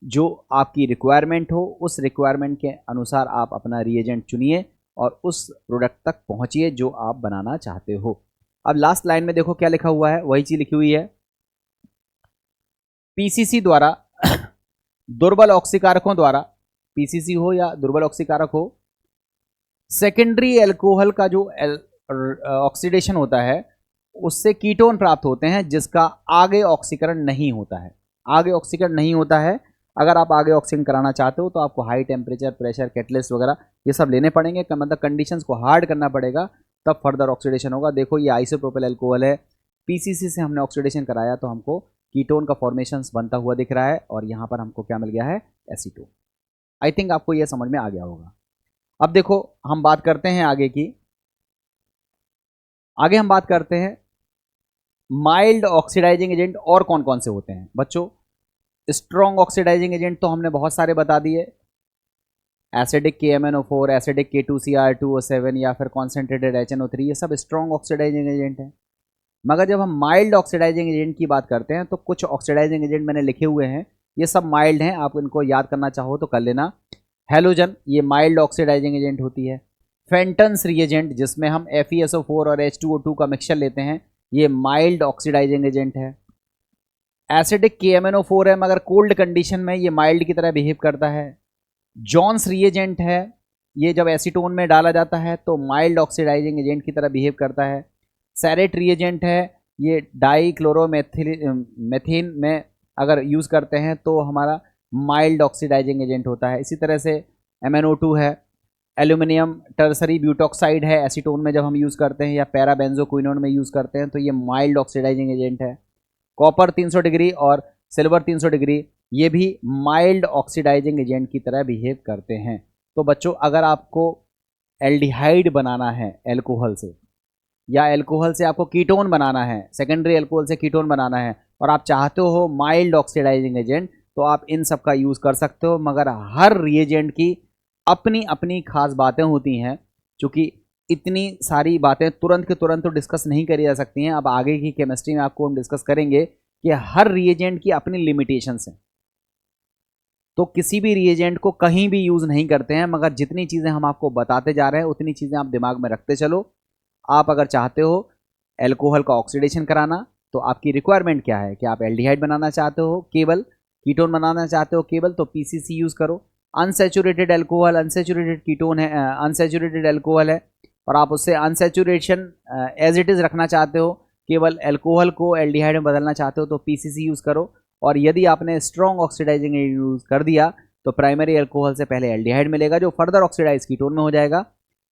जो आपकी रिक्वायरमेंट हो उस रिक्वायरमेंट के अनुसार आप अपना रिएजेंट चुनिए और उस प्रोडक्ट तक पहुंचिए जो आप बनाना चाहते हो। अब लास्ट लाइन में देखो क्या लिखा हुआ है, वही चीज़ लिखी हुई है, पीसीसी द्वारा दुर्बल ऑक्सीकारकों द्वारा, पीसीसी हो या दुर्बल ऑक्सीकारक हो, सेकेंडरी एल्कोहल का जो ऑक्सीडेशन होता है उससे कीटोन प्राप्त होते हैं जिसका आगे ऑक्सीकरण नहीं होता है। आगे ऑक्सीकरण नहीं होता है। अगर आप आगे ऑक्सीकरण कराना चाहते हो तो आपको हाई टेम्परेचर, प्रेशर, कैटलिस्ट वगैरह ये सब लेने पड़ेंगे, मतलब कंडीशंस को हार्ड करना पड़ेगा, तब फर्दर ऑक्सीडेशन होगा। देखो ये आइसोप्रोपिल एल्कोहल है, पीसीसी से हमने ऑक्सीडेशन कराया तो हमको कीटोन का फॉर्मेशन बनता हुआ दिख रहा है और यहाँ पर हमको क्या मिल गया है, एसीटोन। आई थिंक आपको ये समझ में आ गया होगा। अब देखो हम बात करते हैं आगे की, आगे हम बात करते हैं माइल्ड ऑक्सीडाइजिंग एजेंट और कौन कौन से होते हैं। बच्चों स्ट्रॉन्ग ऑक्सीडाइजिंग एजेंट तो हमने बहुत सारे बता दिए, एसिडिक KMnO4, एसिडिक K2Cr2O7 या फिर कॉन्सेंट्रेटेड HNO3, ये सब स्ट्रॉन्ग ऑक्सीडाइजिंग एजेंट हैं। मगर जब हम माइल्ड ऑक्सीडाइजिंग एजेंट की बात करते हैं तो कुछ ऑक्सीडाइजिंग एजेंट मैंने लिखे हुए हैं, ये सब माइल्ड हैं, आप इनको याद करना चाहो तो कर लेना। हेलोजन ये माइल्ड ऑक्सीडाइजिंग एजेंट होती है। फेंटन्स रिएजेंट जिसमें हम FeSO4 और H2O2 का मिक्सचर लेते हैं, ये माइल्ड ऑक्सीडाइजिंग एजेंट है। एसिडिक KMnO4 है मगर कोल्ड कंडीशन में ये माइल्ड की तरह बिहेव करता है। जॉन्स रिएजेंट है, ये जब एसीटोन में डाला जाता है तो माइल्ड ऑक्सीडाइजिंग एजेंट की तरह बिहेव करता है। सैरेट रिएजेंट है, ये डाईक्लोरोमेथेन में अगर यूज़ करते हैं तो हमारा माइल्ड ऑक्सीडाइजिंग एजेंट होता है। इसी तरह से MnO2 है, एल्यूमिनियम टर्सरी ब्यूटॉक्साइड है, एसीटोन में जब हम यूज़ करते हैं या पैराबेंजोक्विनोन में यूज़ करते हैं तो ये माइल्ड ऑक्सीडाइजिंग एजेंट है। कॉपर 300 डिग्री और सिल्वर 300 डिग्री ये भी माइल्ड ऑक्सीडाइजिंग एजेंट की तरह बिहेव करते हैं। तो बच्चों अगर आपको एल्डिहाइड बनाना है एल्कोहल से, या एल्कोहल से आपको कीटोन बनाना है, सेकेंडरी एल्कोहल से कीटोन बनाना है और आप चाहते हो माइल्ड ऑक्सीडाइजिंग एजेंट, तो आप इन सब का यूज़ कर सकते हो। मगर हर रिएजेंट की अपनी अपनी खास बातें होती हैं, क्योंकि इतनी सारी बातें तुरंत के तुरंत तो डिस्कस नहीं करी जा सकती हैं। अब आगे की केमिस्ट्री में आपको हम डिस्कस करेंगे कि हर रिएजेंट की अपनी लिमिटेशंस हैं, तो किसी भी रिएजेंट को कहीं भी यूज़ नहीं करते हैं, मगर जितनी चीज़ें हम आपको बताते जा रहे हैं उतनी चीज़ें आप दिमाग में रखते चलो। आप अगर चाहते हो एल्कोहल का ऑक्सीडेशन कराना तो आपकी रिक्वायरमेंट क्या है कि आप एल्डिहाइड बनाना चाहते हो केवल, कीटोन बनाना चाहते हो केवल, तो पीसीसी यूज़ करो। अनसैचुरेटेड एल्कोहल, अनसैचुरेटेड कीटोन है, अनसैचुरेटेड एल्कोहल है और आप उससे अनसैचुरेशन एज इट इज़ रखना चाहते हो, केवल एल्कोहल को एल्डिहाइड में बदलना चाहते हो तो पीसीसी यूज़ करो। और यदि आपने स्ट्रॉन्ग ऑक्सीडाइजिंग यूज़ कर दिया तो प्राइमरी एल्कोहल से पहले एल्डिहाइड मिलेगा जो फर्दर ऑक्सीडाइज कीटोन में हो जाएगा।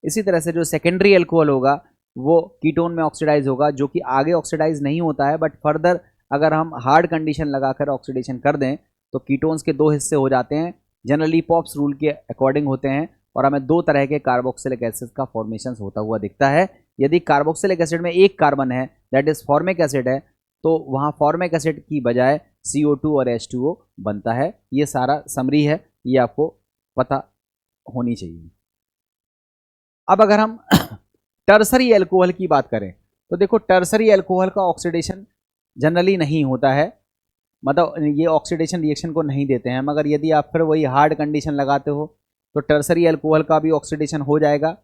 इसी तरह से जो सेकेंडरी एल्कोहल होगा वो कीटोन में ऑक्सीडाइज होगा, जो कि आगे ऑक्सीडाइज नहीं होता है, बट फर्दर अगर हम हार्ड कंडीशन लगाकर ऑक्सीडेशन कर दें तो कीटोन्स के दो हिस्से हो जाते हैं, जनरली पॉप्स रूल के अकॉर्डिंग होते हैं, और हमें दो तरह के कार्बोक्सिलिक एसिड का फॉर्मेशन होता हुआ दिखता है। यदि कार्बोक्सिलिक एसिड में एक कार्बन है, दैट इज फॉर्मिक एसिड है, तो वहाँ फॉर्मिक एसिड की बजाय CO2 और H2O बनता है। ये सारा समरी है, ये आपको पता होनी चाहिए। अब अगर हम टर्सरी एल्कोहल की बात करें तो देखो टर्सरी एल्कोहल का ऑक्सीडेशन जनरली नहीं होता है, मतलब ये ऑक्सीडेशन रिएक्शन को नहीं देते हैं, मगर यदि आप फिर वही हार्ड कंडीशन लगाते हो तो टर्सरी एल्कोहल का भी ऑक्सीडेशन हो जाएगा।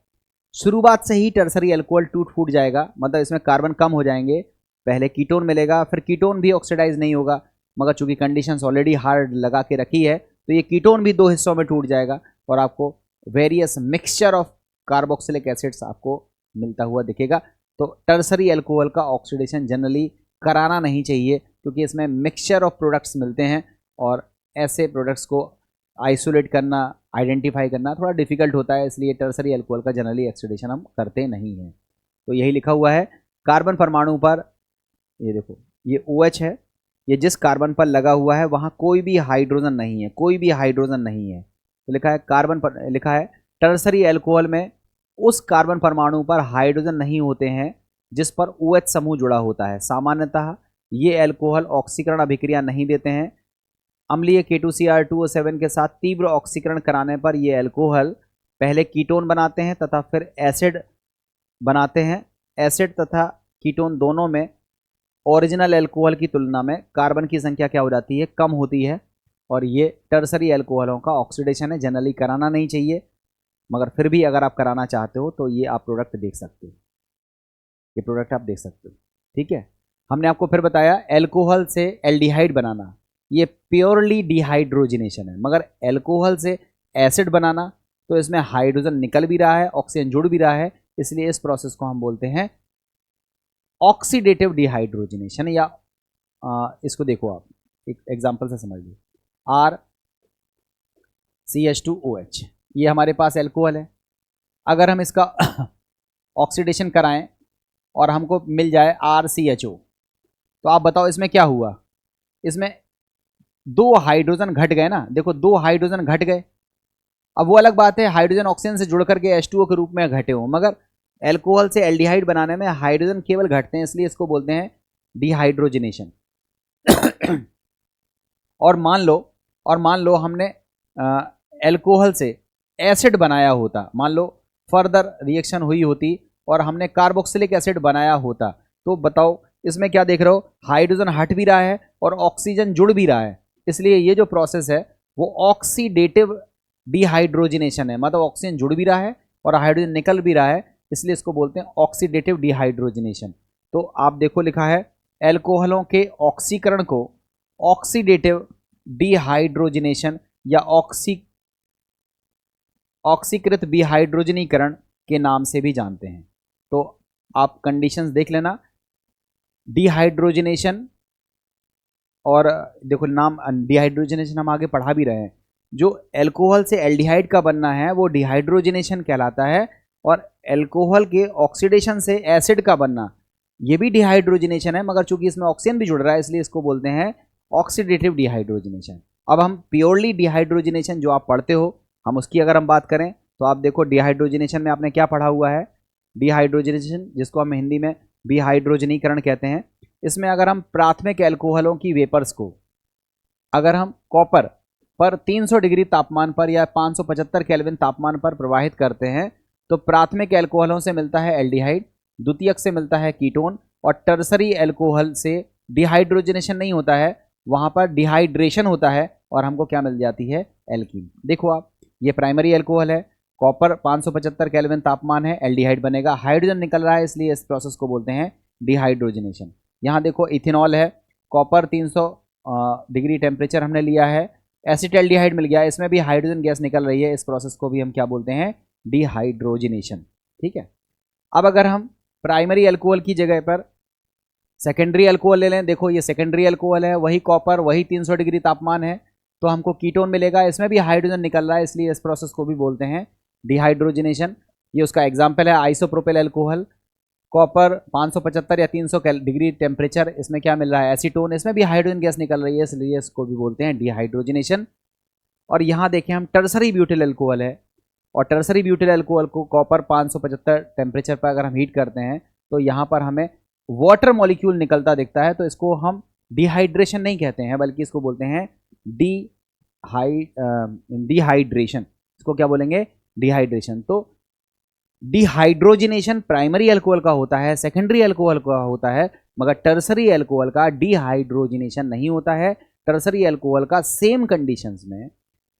शुरुआत से ही टर्सरी एल्कोहल टूट फूट जाएगा, मतलब इसमें कार्बन कम हो जाएंगे, पहले कीटोन मिलेगा, फिर कीटोन भी ऑक्सीडाइज नहीं होगा, मगर चूंकि कंडीशंस ऑलरेडी हार्ड लगा के रखी है तो ये कीटोन भी दो हिस्सों में टूट जाएगा और आपको various mixture of carboxylic acids आपको मिलता हुआ दिखेगा। तो टर्सरी एल्कोहल का ऑक्सीडेशन जनरली कराना नहीं चाहिए, क्योंकि इसमें मिक्सचर ऑफ प्रोडक्ट्स मिलते हैं और ऐसे प्रोडक्ट्स को आइसोलेट करना, आइडेंटिफाई करना थोड़ा डिफिकल्ट होता है, इसलिए टर्सरी एल्कोहल का जनरली ऑक्सीडेशन हम करते नहीं हैं। तो यही लिखा हुआ है कार्बन परमाणु पर, ये देखो ये OH है, ये जिस कार्बन पर लगा हुआ है वहाँ कोई भी हाइड्रोजन नहीं है, कोई भी हाइड्रोजन नहीं है, तो लिखा है कार्बन पर, लिखा है टर्सरी एल्कोहल में उस कार्बन परमाणु पर हाइड्रोजन नहीं होते हैं जिस पर OH समूह जुड़ा होता है। सामान्यतः ये एल्कोहल ऑक्सीकरण अभिक्रिया नहीं देते हैं। अम्लीय K2Cr2O7 के साथ तीव्र ऑक्सीकरण कराने पर ये एल्कोहल पहले कीटोन बनाते हैं तथा फिर एसिड बनाते हैं। एसिड तथा कीटोन दोनों में ओरिजिनल एल्कोहल की तुलना में कार्बन की संख्या क्या हो जाती है, कम होती है। और ये टर्सरी एल्कोहलों का ऑक्सीडेशन है। जनरली कराना नहीं चाहिए, मगर फिर भी अगर आप कराना चाहते हो तो ये आप प्रोडक्ट देख सकते हो, ये प्रोडक्ट आप देख सकते हो। ठीक है, हमने आपको फिर बताया एल्कोहल से एल्डिहाइड बनाना, ये प्योरली डिहाइड्रोजिनेशन है। मगर एल्कोहल से एसिड बनाना, तो इसमें हाइड्रोजन निकल भी रहा है, ऑक्सीजन जुड़ भी रहा है, इसलिए इस प्रोसेस को हम बोलते हैं ऑक्सीडेटिव डिहाइड्रोजिनेशन। या इसको देखो आप एक एग्जांपल से समझ लो, RCH2OH, ये हमारे पास एल्कोहल है। अगर हम इसका ऑक्सीडेशन कराएं और हमको मिल जाए RCHO, तो आप बताओ इसमें क्या हुआ, इसमें 2 हाइड्रोजन घट गए ना। देखो 2 हाइड्रोजन घट गए। अब वो अलग बात है हाइड्रोजन ऑक्सीजन से जुड़ करके H2O के रूप में घटे हो, मगर एल्कोहल से एल्डिहाइड बनाने में हाइड्रोजन केवल घटते हैं, इसलिए इसको बोलते हैं डिहाइड्रोजिनेशन। और मान लो हमने एल्कोहल से एसिड बनाया होता, मान लो फर्दर रिएक्शन हुई होती और हमने कार्बोक्सिलिक एसिड बनाया होता, तो बताओ इसमें क्या देख रहे हो, हाइड्रोजन हट भी रहा है और ऑक्सीजन जुड़ भी रहा है। इसलिए ये जो प्रोसेस है वो ऑक्सीडेटिव डिहाइड्रोजिनेशन है, मतलब ऑक्सीजन जुड़ भी रहा है और हाइड्रोजन निकल भी रहा है, इसलिए इसको बोलते हैं ऑक्सीडेटिव डिहाइड्रोजिनेशन। तो आप देखो लिखा है एल्कोहलों के ऑक्सीकरण को ऑक्सीडेटिव डिहाइड्रोजिनेशन या ऑक्सीकृत विहाइड्रोजनीकरण के नाम से भी जानते हैं। तो आप कंडीशंस देख लेना, डिहाइड्रोजिनेशन, और देखो नाम डिहाइड्रोजिनेशन हम आगे पढ़ा भी रहे हैं। जो एल्कोहल से एल्डिहाइड का बनना है वो डिहाइड्रोजिनेशन कहलाता है, और एल्कोहल के ऑक्सीडेशन से एसिड का बनना ये भी डिहाइड्रोजिनेशन है, मगर चूंकि इसमें ऑक्सीजन भी जुड़ रहा है इसलिए इसको बोलते हैं ऑक्सीडेटिव डिहाइड्रोजिनेशन। अब हम प्योरली डिहाइड्रोजिनेशन जो आप पढ़ते हो, हम उसकी अगर हम बात करें तो आप देखो डिहाइड्रोजिनेशन में आपने क्या पढ़ा हुआ है, डिहाइड्रोजिनेशन जिसको हम हिंदी में विहाइड्रोजनीकरण कहते हैं। इसमें अगर हम प्राथमिक एल्कोहलों की वेपर्स को अगर हम कॉपर पर 300 डिग्री तापमान पर या 575 केल्विन तापमान पर प्रवाहित करते हैं तो प्राथमिक एल्कोहलों से मिलता है एल्डिहाइड, द्वितीयक से मिलता है कीटोन, और टर्सरी एल्कोहल से डिहाइड्रोजनेशन नहीं होता है, वहां पर डिहाइड्रेशन होता है और हमको क्या मिल जाती है, एल्कीन। देखो आप, ये प्राइमरी एल्कोहल है, कॉपर 575 केल्विन तापमान है, एल्डिहाइड बनेगा, हाइड्रोजन निकल रहा है, इसलिए इस प्रोसेस को बोलते हैं डिहाइड्रोजनेशन। यहाँ देखो इथेनॉल है, कॉपर 300 डिग्री टेम्परेचर हमने लिया है, एसिटाल्डिहाइड मिल गया, इसमें भी हाइड्रोजन गैस निकल रही है, इस प्रोसेस को भी हम क्या बोलते हैं, डिहाइड्रोजनेशन। ठीक है, अब अगर हम प्राइमरी अल्कोहल की जगह पर सेकेंडरी अल्कोहल ले लें, देखो ये सेकेंडरी अल्कोहल है, वही कॉपर, वही 300 डिग्री तापमान है, तो हमको कीटोन मिलेगा, इसमें भी हाइड्रोजन निकल रहा है, इसलिए इस प्रोसेस को भी बोलते हैं डिहाइड्रोजनेशन। ये उसका एग्जाम्पल है आइसोप्रोपेल अल्कोहल, कॉपर 575 या 300 डिग्री टेम्परेचर, इसमें क्या मिल रहा है, एसीटोन, इसमें भी हाइड्रोजन गैस निकल रही है, इसलिए इसको भी बोलते हैं डिहाइड्रोजनेशन। और यहाँ देखें हम टर्सरी ब्यूटिल अल्कोहल है, और टर्सरी ब्यूटिल अल्कोहल को कॉपर 575 टेम्परेचर पर अगर हम हीट करते हैं तो यहाँ पर हमें वाटर मॉलिक्यूल निकलता दिखता है, तो इसको हम डिहाइड्रेशन नहीं कहते हैं बल्कि इसको बोलते हैं डिहाइड्रेशन। इसको क्या बोलेंगे, डिहाइड्रेशन। तो डिहाइड्रोजिनेशन प्राइमरी अल्कोहल का होता है, सेकेंडरी अल्कोहल का होता है, मगर टर्सरी अल्कोहल का डिहाइड्रोजिनेशन नहीं होता है। टर्सरी अल्कोहल का सेम कंडीशंस में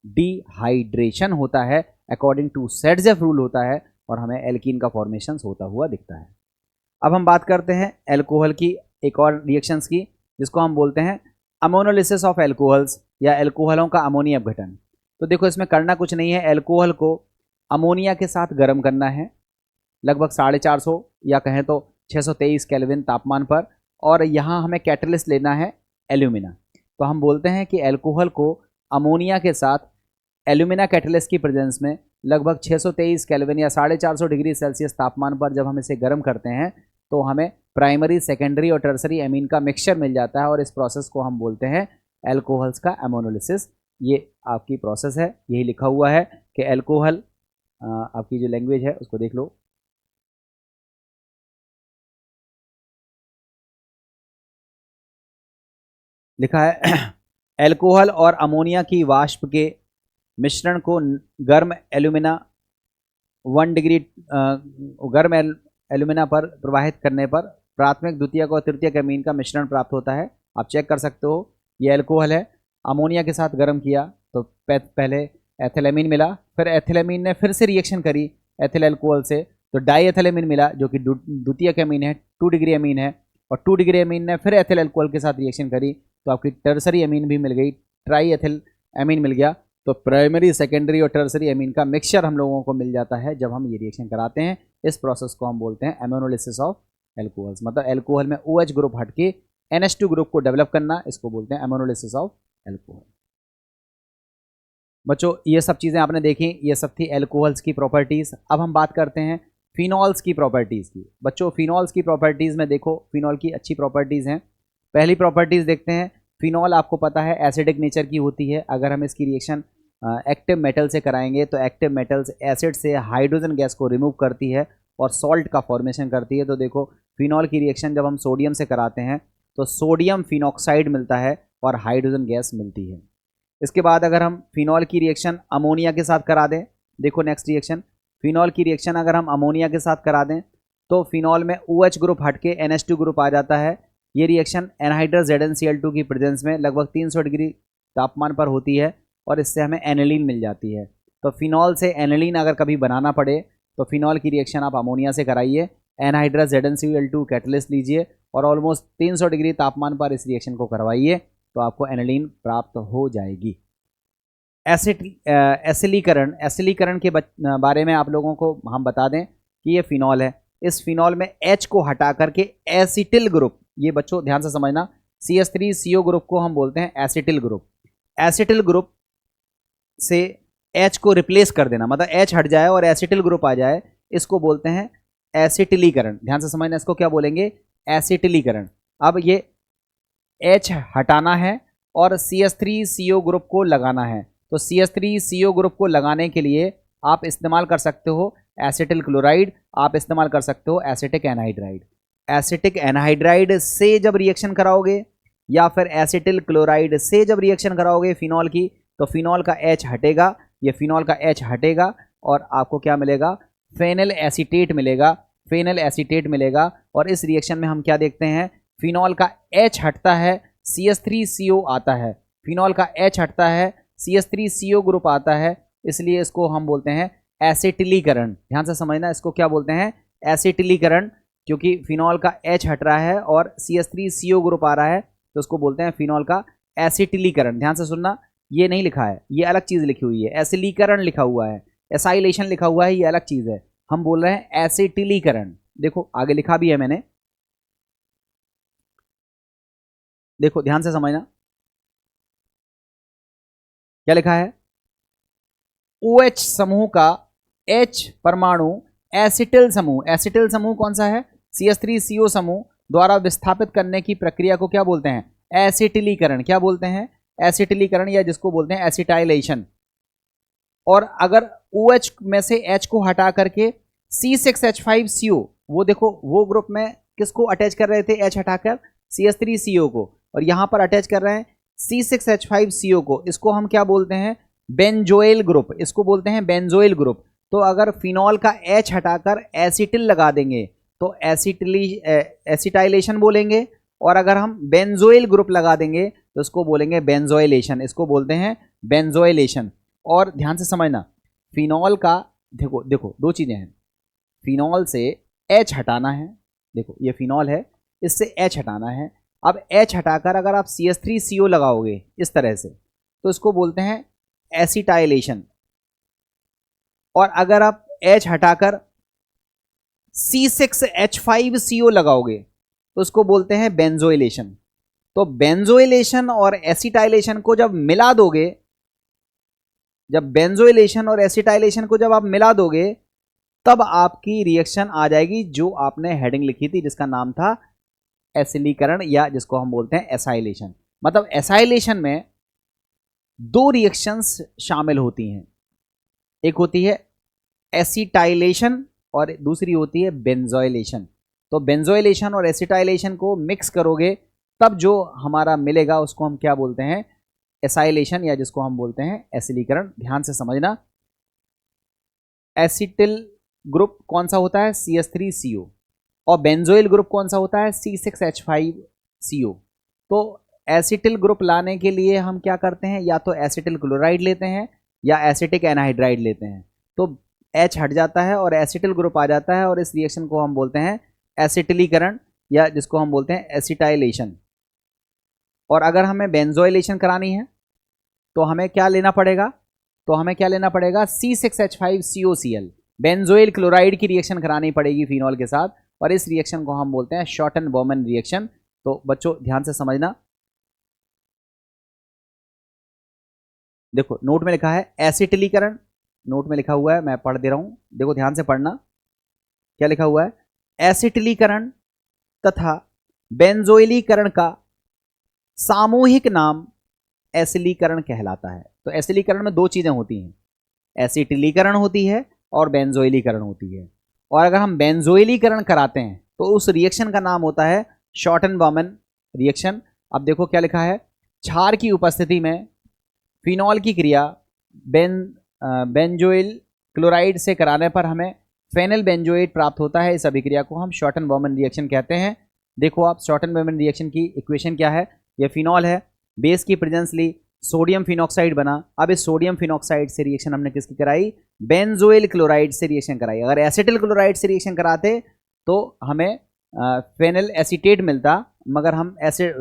डिहाइड्रेशन होता है, अकॉर्डिंग टू सेडजेफ रूल होता है, और हमें एल्कीन का फॉर्मेशन होता हुआ दिखता है। अब हम बात करते हैं एल्कोहल की एक और रिएक्शंस की, जिसको हम बोलते हैं अमोनोलिसिस ऑफ एल्कोहल्स, या एल्कोहलों का अमोनिया अपघटन। तो देखो इसमें करना कुछ नहीं है, एल्कोहल को अमोनिया के साथ गर्म करना है लगभग 450 या कहें तो 623 केल्विन तापमान पर, और यहाँ हमें कैटलिस्ट लेना है एल्यूमिना। तो हम बोलते हैं कि एल्कोहल को अमोनिया के साथ एल्यूमिना कैटलिस्ट की प्रेजेंस में लगभग 623 केल्विन या 450 डिग्री सेल्सियस तापमान पर जब हम इसे गर्म करते हैं तो हमें प्राइमरी, सेकेंडरी और टर्सरी एमीन का मिक्सचर मिल जाता है, और इस प्रोसेस को हम बोलते हैं एल्कोहल्स का अमोनोलिसिस। ये आपकी प्रोसेस है, यही लिखा हुआ है कि एल्कोहल, आपकी जो लैंग्वेज है उसको देख लो, लिखा है एल्कोहल और अमोनिया की वाष्प के मिश्रण को गर्म एल्यूमिना 1 डिग्री गर्म एल्यूमिना पर प्रवाहित करने पर प्राथमिक, द्वितीयक और तृतीयक अमीन का मिश्रण प्राप्त होता है। आप चेक कर सकते हो, ये एल्कोहल है, अमोनिया के साथ गर्म किया तो पहले एथिलेमीन मिला, फिर एथिलेमीन ने फिर से रिएक्शन करी एथिल एल्कोहल से तो डाई एथिलेमीन मिला जो कि द्वितीयक अमीन है, 2 डिग्री अमीन है, और 2 डिग्री अमीन ने फिर एथिल एल्कोहल के साथ रिएक्शन करी तो आपकी टर्सरी अमीन भी मिल गई, ट्राई एथिल अमीन मिल गया। तो प्राइमरी, सेकेंडरी और टर्सरी अमीन का मिक्सचर हम लोगों को मिल जाता है जब हम ये रिएक्शन कराते हैं। इस प्रोसेस को हम बोलते हैं एमोनोलिसिस ऑफ एल्कोहल्स, मतलब एल्कोहल में OH ग्रुप हट के NH2 ग्रुप को डेवलप करना, इसको बोलते हैं एमोनोलिसिस ऑफ एल्कोहल। बच्चों ये सब चीज़ें आपने देखी, ये सब थी एल्कोहल्स की प्रॉपर्टीज़। अब हम बात करते हैं फिनॉल्स की प्रॉपर्टीज़ की। बच्चों फिनॉल्स की प्रॉपर्टीज़ में देखो, फिनॉल की अच्छी प्रॉपर्टीज़ हैं। पहली प्रॉपर्टीज़ देखते हैं, फिनॉल आपको पता है एसिडिक नेचर की होती है। अगर हम इसकी रिएक्शन एक्टिव मेटल से कराएंगे तो एक्टिव मेटल्स एसिड से हाइड्रोजन गैस को रिमूव करती है और सॉल्ट का फॉर्मेशन करती है। तो देखो फिनॉल की रिएक्शन जब हम सोडियम से कराते हैं तो सोडियम फिनॉक्साइड मिलता है और हाइड्रोजन गैस मिलती है। इसके बाद अगर हम फिनॉल की रिएक्शन अमोनिया के साथ करा दें, देखो नेक्स्ट रिएक्शन, फिनॉल की रिएक्शन अगर हम अमोनिया के साथ करा दें तो फिनॉल में OH ग्रुप हट के NH2 ग्रुप आ जाता है। ये रिएक्शन एनहाइड्रस ZnCl2 की प्रेजेंस में लगभग 300 डिग्री तापमान पर होती है और इससे हमें एनिलीन मिल जाती है। तो फिनॉल से एनिलीन अगर कभी बनाना पड़े तो फिनॉल की रिएक्शन आप अमोनिया से कराइए, एनहाइड्रस ZnCl2 कैटलिस्ट लीजिए और ऑलमोस्ट 300 डिग्री तापमान पर इस रिएक्शन को करवाइए तो आपको एनिलीन प्राप्त हो जाएगी। एसिलीकरण के बारे में आप लोगों को हम बता दें कि ये फिनॉल है। इस फिनॉल में H को हटा करके एसिटिल ग्रुप, ये बच्चों ध्यान से समझना, CH3CO ग्रुप को हम बोलते हैं एसिटिल ग्रुप। एसिटिल ग्रुप से H को रिप्लेस कर देना, मतलब H हट जाए और एसिटिल ग्रुप आ जाए, इसको बोलते हैं एसिटिलीकरण। ध्यान से समझना, इसको क्या बोलेंगे, एसिटिलीकरण। अब ये H हटाना है और CH3CO ग्रुप को लगाना है। तो CH3CO ग्रुप को लगाने के लिए आप इस्तेमाल कर सकते हो एसिटिल क्लोराइड, आप इस्तेमाल कर सकते हो एसिटिक एनहाइड्राइड। एसिटिक एनहाइड्राइड से जब रिएक्शन कराओगे या फिर एसिटिल क्लोराइड से जब रिएक्शन कराओगे फिनॉल की, तो फिनॉल का H हटेगा, ये फिनॉल का H हटेगा और आपको क्या मिलेगा, फेनिल एसीटेट मिलेगा, फेनिल एसीटेट मिलेगा। और इस रिएक्शन में हम क्या देखते हैं, फिनॉल का H हटता है, CH3CO आता है, फिनॉल का H हटता है, CH3CO ग्रुप आता है, इसलिए इसको हम बोलते हैं एसिटिलीकरण। ध्यान से समझना, इसको क्या बोलते हैं, एसिटिलीकरण, क्योंकि फिनॉल का H हट रहा है और CH3CO ग्रुप आ रहा है तो उसको बोलते हैं फिनॉल का एसिटिलीकरण। ध्यान से सुनना, ये नहीं लिखा है, ये अलग चीज़ लिखी हुई है, एसिलीकरण लिखा हुआ है, एसाइलेशन लिखा हुआ है, ये अलग चीज़ है। हम बोल रहे हैं एसिटिलीकरण। देखो आगे लिखा भी है मैंने, देखो ध्यान से समझना क्या लिखा है, OH समूह का H परमाणु एसिटिल समूह, एसिटिल समूह कौन सा है, CH3CO समूह द्वारा विस्थापित करने की प्रक्रिया को क्या बोलते हैं, एसिटिलीकरण। क्या बोलते हैं, एसिटिलीकरण, या जिसको बोलते हैं एसिटाइलेशन। और अगर OH में से H को हटा करके C6H5CO, वो देखो वो ग्रुप में किसको अटैच कर रहे थे, H हटाकर CH3CO को, और यहां पर अटैच कर रहे हैं C6H5CO को, इसको हम क्या बोलते हैं, बेंजोइल ग्रुप, इसको बोलते हैं बेंजोइल ग्रुप। तो अगर फिनॉल का H हटाकर एसिटिल लगा देंगे तो एसिटाइलेशन बोलेंगे, और अगर हम बेंजोइल ग्रुप लगा देंगे तो इसको बोलेंगे बेंजोइलेशन, इसको बोलते हैं बेंजोइलेशन। और ध्यान से समझना, फिनॉल का देखो देखो दो चीज़ें हैं, फिनॉल से H हटाना है, देखो ये फिनॉल है, इससे H हटाना है। अब H हटाकर अगर आप CH3CO लगाओगे इस तरह से तो इसको बोलते हैं एसिटाइलेशन, और अगर आप H हटाकर C6H5CO लगाओगे तो उसको बोलते हैं बेंजोइलेशन। तो बेंजोइलेशन और एसिटाइलेशन को जब मिला दोगे, जब बेंजोइलेशन और एसिटाइलेशन को जब आप मिला दोगे तब आपकी रिएक्शन आ जाएगी जो आपने हेडिंग लिखी थी जिसका नाम था एसिलीकरण, या जिसको हम बोलते हैं एसाइलेशन। मतलब एसाइलेशन में दो रिएक्शंस शामिल होती हैं, एक होती है एसिटाइलेशन और दूसरी होती है बेंजोइलेशन। तो बेंजोइलेशन और एसिटाइलेशन को मिक्स करोगे तब जो हमारा मिलेगा उसको हम क्या बोलते हैं, एसाइलेशन, या जिसको हम बोलते हैं एसिलीकरण। ध्यान से समझना, एसिटिल ग्रुप कौन सा होता है, CH3CO, और बेंजोइल ग्रुप कौन सा होता है, C6H5CO। तो एसिटिल ग्रुप लाने के लिए हम क्या करते हैं, या तो एसिटिल क्लोराइड लेते हैं या एसिटिक एनहाइड्राइड लेते हैं। तो H हट जाता है और एसिटिल ग्रुप आ जाता है, और इस रिएक्शन को हम बोलते हैं एसिटिलीकरण, या जिसको हम बोलते हैं एसिटाइलेशन। और अगर हमें बेंजोइलेशन करानी है तो हमें क्या लेना पड़ेगा, C6H5COCl, बेंजोइल क्लोराइड की रिएक्शन करानी पड़ेगी फिनॉल के साथ, और इस रिएक्शन को हम बोलते हैं शॉर्टन-बॉर्मन रिएक्शन। तो बच्चों ध्यान से समझना, देखो नोट में लिखा है एसिटिलीकरण, नोट में लिखा हुआ है, मैं पढ़ दे रहा हूं, देखो ध्यान से पढ़ना, क्या लिखा हुआ है, एसिटिलीकरण तथा बेंजोइलीकरण का सामूहिक नाम एसिलीकरण कहलाता है। तो एसिलीकरण में दो चीजें होती हैं, एसिटिलीकरण होती है और बेंजोइलीकरण होती है। और अगर हम बेंजोइलीकरण कराते हैं तो उस रिएक्शन का नाम होता है शॉर्टन-बॉर्मन रिएक्शन। अब देखो क्या लिखा है, क्षार की उपस्थिति में फिनॉल की क्रिया बेंजोइल क्लोराइड से कराने पर हमें फेनल बेंजोएट प्राप्त होता है। इस अभिक्रिया को हम शॉर्टन-बॉर्मन रिएक्शन कहते हैं। देखो आप, शॉर्टन-बॉर्मन रिएक्शन की इक्वेशन क्या है, यह फिनॉल है, बेस की प्रेजेंस ली, सोडियम फिनॉक्साइड बना। अब इस सोडियम फिनॉक्साइड से रिएक्शन हमने किसकी कराई, बेंजोइल क्लोराइड से रिएक्शन कराई। अगर एसिटिल क्लोराइड से रिएक्शन कराते तो हमें फेनल एसीटेट मिलता, मगर हम ऐसे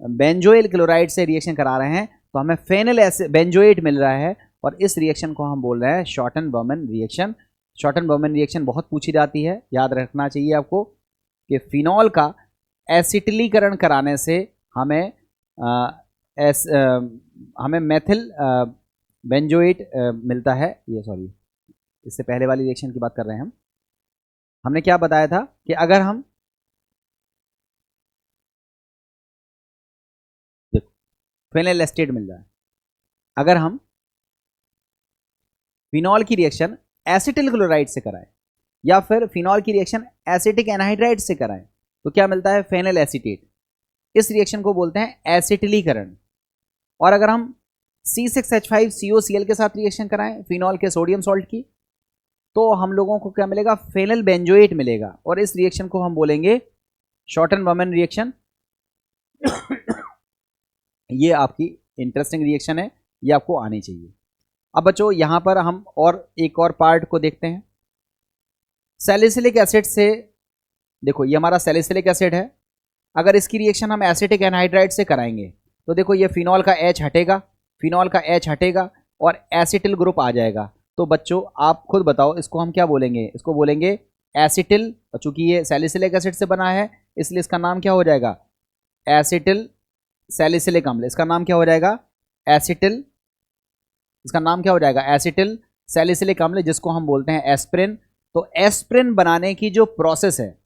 बेंजोइल क्लोराइड से रिएक्शन करा रहे हैं तो हमें फेनल बेंजोएट मिल रहा है, और इस रिएक्शन को हम बोल रहे हैं शॉर्टन-बॉर्मन रिएक्शन। शॉर्टन-बॉर्मन रिएक्शन बहुत पूछी जाती है, याद रखना चाहिए आपको कि फिनॉल का एसिटिलीकरण कराने से हमें हमें मेथिल बेंजोएट मिलता है। ये सॉरी, इससे पहले वाली रिएक्शन की बात कर रहे हैं हम। हमने क्या बताया था कि अगर हम देखो फेनल एस्टेट मिल रहा है, अगर हम फिनॉल की रिएक्शन एसिटिल क्लोराइड से कराएं या फिर फिनॉल की रिएक्शन एसिटिक एनहाइड्राइड से कराएं तो क्या मिलता है, फेनल एसीटेट। इस रिएक्शन को बोलते हैं एसिटिलीकरण। और अगर हम C6H5COCl के साथ रिएक्शन कराएं फिनॉल के सोडियम सॉल्ट की, तो हम लोगों को क्या मिलेगा, फेनल बेंजोएट मिलेगा, और इस रिएक्शन को हम बोलेंगे शॉर्टन-बॉर्मन रिएक्शन। ये आपकी इंटरेस्टिंग रिएक्शन है, ये आपको आनी चाहिए। अब बच्चों यहां पर हम और एक और पार्ट को देखते हैं, सैलिसिलिक एसिड से। देखो ये हमारा सैलिसिलिक एसिड है, अगर इसकी रिएक्शन हम एसिटिक एनहाइड्राइड से कराएंगे तो देखो ये फिनॉल का H हटेगा, फिनॉल का H हटेगा और एसिटिल ग्रुप आ जाएगा। तो बच्चों आप खुद बताओ इसको हम क्या बोलेंगे, इसको बोलेंगे एसिटिल। चूंकि ये सैलिसिलिक एसिड से बना है इसलिए इसका नाम क्या हो जाएगा, एसिटिल सैलिसिलिक अम्ल। इसका नाम क्या हो जाएगा, एसिटिल, इसका नाम क्या हो जाएगा, एसिटिल सैलिसिलिक अम्ल, जिसको हम बोलते हैं एस्प्रिन। तो एस्प्रिन बनाने की जो प्रोसेस है,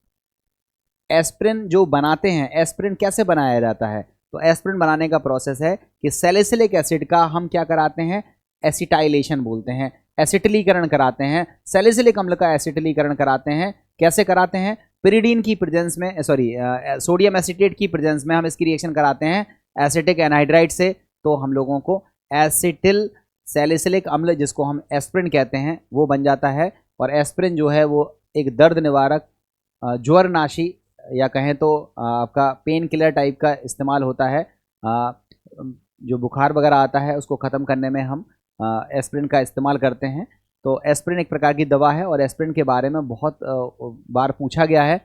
एस्प्रिन जो बनाते हैं, एस्प्रिन कैसे बनाया जाता है, तो एस्प्रिन बनाने का प्रोसेस है कि सैलिसिलिक एसिड का हम क्या कराते हैं, एसिटाइलेशन बोलते हैं, एसिटिलीकरण कराते हैं। सैलिसिलिक अम्ल का एसिटिलीकरण कराते हैं, कैसे कराते हैं, पिरिडीन की प्रेजेंस में, सोडियम एसीटेट की प्रेजेंस में हम इसकी रिएक्शन कराते हैं एसिटिक एनहाइड्राइड से। तो हम लोगों को एसिटिल सैलिसिलिक अम्ल, जिसको हम एस्प्रिन कहते हैं, वो बन जाता है। और एस्प्रिन जो है वो एक दर्द निवारक, ज्वरनाशी, या कहें तो आपका पेन किलर टाइप का इस्तेमाल होता है। जो बुखार वगैरह आता है उसको ख़त्म करने में हम एस्प्रिन का इस्तेमाल करते हैं। तो एस्प्रिन एक प्रकार की दवा है, और एस्प्रिन के बारे में बहुत बार पूछा गया है,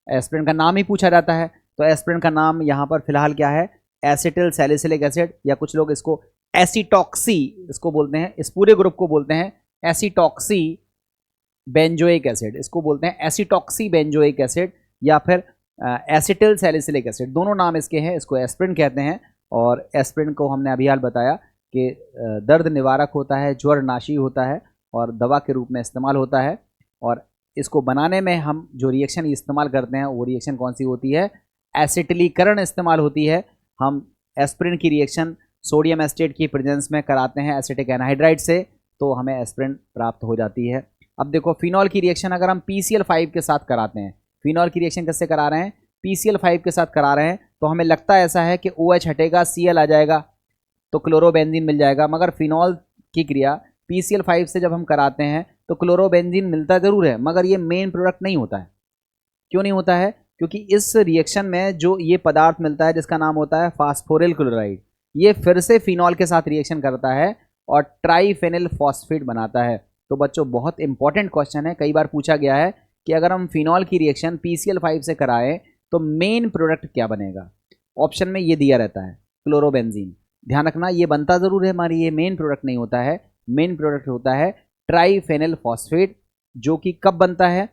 एस्प्रिन का नाम ही पूछा जाता है। तो एस्प्रिन का नाम यहाँ पर फिलहाल क्या है, एसिटिल सैलिसिलिक एसिड, या कुछ लोग इसको एसिटॉक्सी इसको बोलते हैं, इस पूरे ग्रुप को बोलते हैं एसिटॉक्सी बेंजोइक एसिड, इसको बोलते हैं एसिटॉक्सी बेंजोइक एसिड, या फिर एसिटिल सैलिसिलिक एसिड, दोनों नाम इसके हैं। इसको एस्प्रिन कहते हैं, और एस्प्रिन को हमने अभी हाल बताया कि दर्द निवारक होता है, ज्वरनाशी होता है, और दवा के रूप में इस्तेमाल होता है। और इसको बनाने में हम जो रिएक्शन इस्तेमाल करते हैं वो रिएक्शन कौन सी होती है, एसिटिलीकरण इस्तेमाल होती है। हम एस्प्रिन की रिएक्शन सोडियम एसिटेट की प्रेजेंस में कराते हैं एसिटिक एनहाइड्राइड से, तो हमें एस्प्रिन प्राप्त हो जाती है। अब देखो फिनॉल की रिएक्शन अगर हम PCl5 के साथ कराते हैं, फिनॉल की रिएक्शन किससे करा रहे हैं, PCl5 के साथ करा रहे हैं, तो हमें लगता ऐसा है कि OH हटेगा, Cl आ जाएगा तो क्लोरोबेंजीन मिल जाएगा, मगर फिनॉल की क्रिया PCl5 से जब हम कराते हैं तो क्लोरोबेंजीन मिलता ज़रूर है, मगर ये मेन प्रोडक्ट नहीं होता है। क्यों नहीं होता है? क्योंकि इस रिएक्शन में जो ये पदार्थ मिलता है जिसका नाम होता है फास्फोरिल क्लोराइड, ये फिर से फिनॉल के साथ रिएक्शन करता है और ट्राइफेनिल फॉस्फेट बनाता है। तो बच्चों बहुत इंपॉर्टेंट क्वेश्चन है, कई बार पूछा गया है कि अगर हम फिनॉल की रिएक्शन PCl5 से कराएं तो मेन प्रोडक्ट क्या बनेगा। ऑप्शन में ये दिया रहता है क्लोरोबेंजीन। ध्यान रखना, ये बनता ज़रूर है हमारी, ये मेन प्रोडक्ट नहीं होता है। मेन प्रोडक्ट होता है ट्राइफेनिल फॉस्फेट, जो कि कब बनता है?